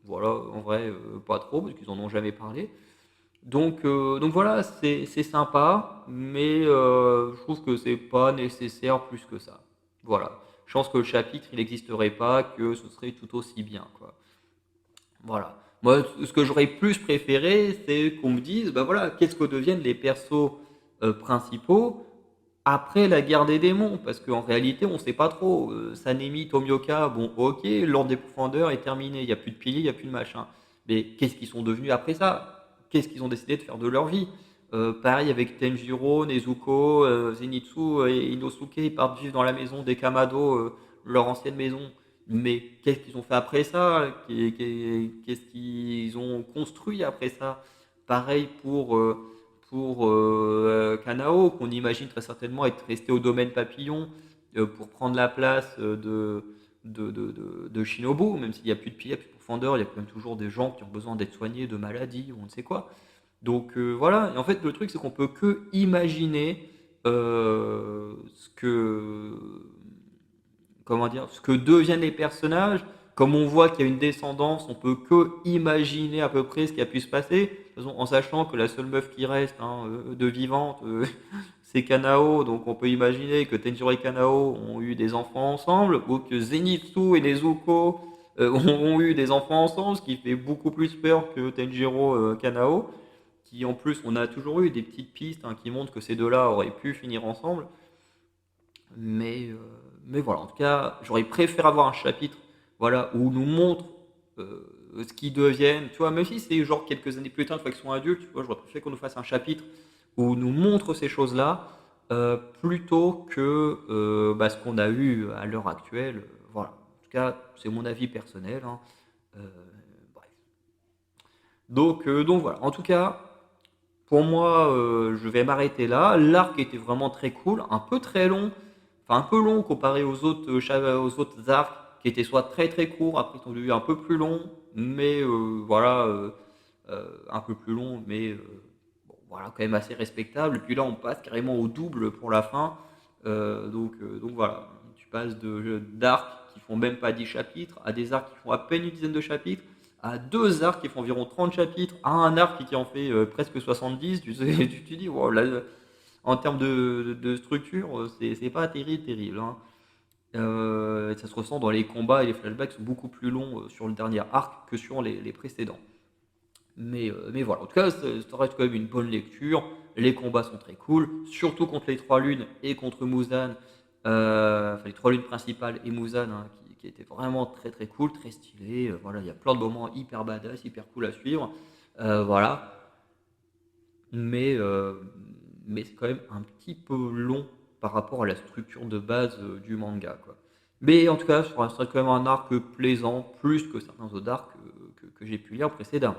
voilà, en vrai, pas trop, parce qu'ils en ont jamais parlé. Donc voilà, c'est sympa, mais je trouve que c'est pas nécessaire plus que ça. Voilà. Je pense que le chapitre, il n'existerait pas, que ce serait tout aussi bien, quoi. Voilà. Moi, ce que j'aurais plus préféré, c'est qu'on me dise, bah voilà, qu'est-ce que deviennent les persos principaux après la guerre des démons, parce qu'en réalité, on sait pas trop. Sanemi, Tomioka, bon, ok, l'ordre des profondeurs est terminé, il n'y a plus de piliers, il n'y a plus de machin. Mais qu'est-ce qu'ils sont devenus après ça? Qu'est-ce qu'ils ont décidé de faire de leur vie? Pareil avec Tenjiro, Nezuko, Zenitsu et Inosuke, ils partent vivre dans la maison des Kamado, leur ancienne maison. Mais qu'est-ce qu'ils ont fait après ça? Qu'est-ce qu'ils ont construit après ça? Pareil pour Kanao, qu'on imagine très certainement être resté au domaine papillon pour prendre la place de Shinobu, même s'il n'y a plus de piliers, plus de profondeur, il y a quand même toujours des gens qui ont besoin d'être soignés de maladies ou on ne sait quoi. Donc voilà, et en fait le truc c'est qu'on peut que imaginer ce que comment dire, ce que deviennent les personnages. Comme on voit qu'il y a une descendance, on peut que imaginer à peu près ce qui a pu se passer. De toute façon, en sachant que la seule meuf qui reste hein, de vivante, c'est Kanao. Donc on peut imaginer que Tenjiro et Kanao ont eu des enfants ensemble, ou que Zenitsu et Nezuko ont eu des enfants ensemble, ce qui fait beaucoup plus peur que Tenjiro Kanao. Qui en plus, on a toujours eu des petites pistes hein, qui montrent que ces deux-là auraient pu finir ensemble. Mais, euh, mais voilà, en tout cas, j'aurais préféré avoir un chapitre voilà, où on nous montre ce qu'ils deviennent. Tu vois, même si c'est genre quelques années plus tard, une fois qu'ils sont adultes, tu vois, j'aurais préféré qu'on nous fasse un chapitre où on nous montre ces choses-là plutôt que bah, ce qu'on a eu à l'heure actuelle. Voilà. En tout cas, c'est mon avis personnel. Hein. Euh, bref. Donc voilà. En tout cas, pour moi, je vais m'arrêter là. L'arc était vraiment très cool, un peu très long, enfin un peu long comparé aux autres arcs qui étaient soit très très courts, après ils sont devenus un peu plus longs, mais voilà, un peu plus long, mais bon, voilà, quand même assez respectable. Et puis là, on passe carrément au double pour la fin. Donc voilà, tu passes d'arcs qui font même pas 10 chapitres à des arcs qui font à peine une dizaine de chapitres à deux arcs qui font environ 30 chapitres, à un arc qui en fait presque 70, tu te dis, wow, là, en termes de structure, c'est pas terrible, terrible. Hein. Ça se ressent dans les combats et les flashbacks sont beaucoup plus longs sur le dernier arc que sur les précédents. Mais voilà, en tout cas, ça reste quand même une bonne lecture. Les combats sont très cool, surtout contre les trois lunes et contre Muzan. Enfin, les trois lunes principales et Muzan, hein, qui étaient vraiment très très cool, très stylé. Voilà, il y a plein de moments hyper badass, hyper cool à suivre. Voilà, mais, euh, mais c'est quand même un petit peu long par rapport à la structure de base du manga, quoi. Mais en tout cas, ça resterait quand même un arc plaisant, plus que certains autres arcs que j'ai pu lire précédemment.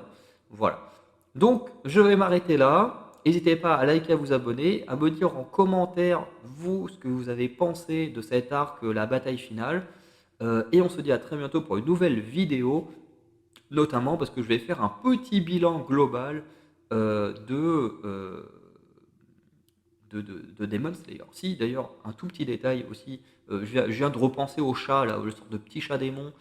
Voilà. Donc, je vais m'arrêter là. N'hésitez pas à liker, à vous abonner, à me dire en commentaire, vous, ce que vous avez pensé de cet arc, la bataille finale. Et on se dit à très bientôt pour une nouvelle vidéo, notamment parce que je vais faire un petit bilan global de Demon Slayer. Si, d'ailleurs, un tout petit détail aussi, je viens de repenser au chat, là, le sorte de petit chat démon.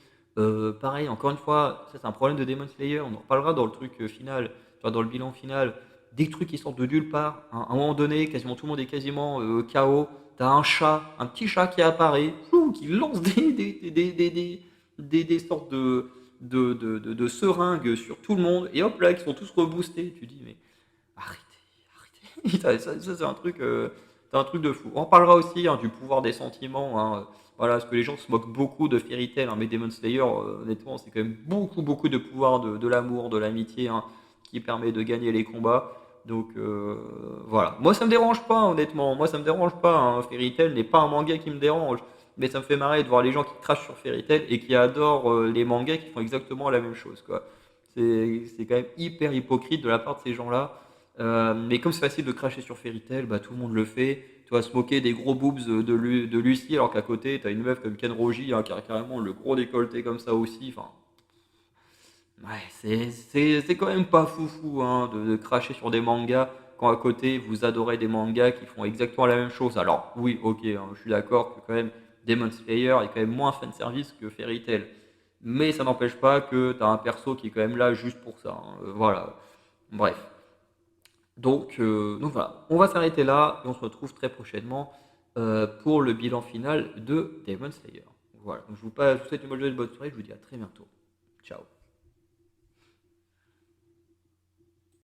Pareil, encore une fois, ça c'est un problème de Demon Slayer, on en reparlera dans le truc final, enfin, dans le bilan final. Des trucs qui sortent de nulle part. À un moment donné, quasiment tout le monde est quasiment KO. T'as un chat, un petit chat qui apparaît, qui lance des sortes de seringues sur tout le monde, et hop là, ils sont tous reboostés. Tu dis, mais arrêtez, arrêtez. Ça, c'est un truc de fou. On parlera aussi hein, du pouvoir des sentiments. Hein. Voilà, parce que les gens se moquent beaucoup de Fairy Tail, hein, mais Demon Slayer, honnêtement, c'est quand même beaucoup, beaucoup de pouvoir de l'amour, de l'amitié, hein, qui permet de gagner les combats. Donc voilà. Moi, ça me dérange pas, honnêtement. Moi, ça me dérange pas. Hein. Fairy Tail n'est pas un manga qui me dérange. Mais ça me fait marrer de voir les gens qui crachent sur Fairy Tail et qui adorent les mangas qui font exactement la même chose, quoi. C'est quand même hyper hypocrite de la part de ces gens-là. Mais comme c'est facile de cracher sur Fairy Tail, bah, tout le monde le fait. Tu vas se moquer des gros boobs de Lucie, alors qu'à côté, t'as une meuf comme Ken Roji, hein, qui a carrément le gros décolleté comme ça aussi. Enfin, ouais, c'est quand même pas foufou hein, de cracher sur des mangas quand à côté vous adorez des mangas qui font exactement la même chose. Alors, oui, ok, hein, je suis d'accord que quand même Demon Slayer est quand même moins fanservice que Fairy Tail. Mais ça n'empêche pas que t'as un perso qui est quand même là juste pour ça. Hein. Voilà. Bref. Donc voilà, on va s'arrêter là et on se retrouve très prochainement pour le bilan final de Demon Slayer. Voilà, donc je vous souhaite une bonne journée, une bonne soirée, je vous dis à très bientôt. Ciao.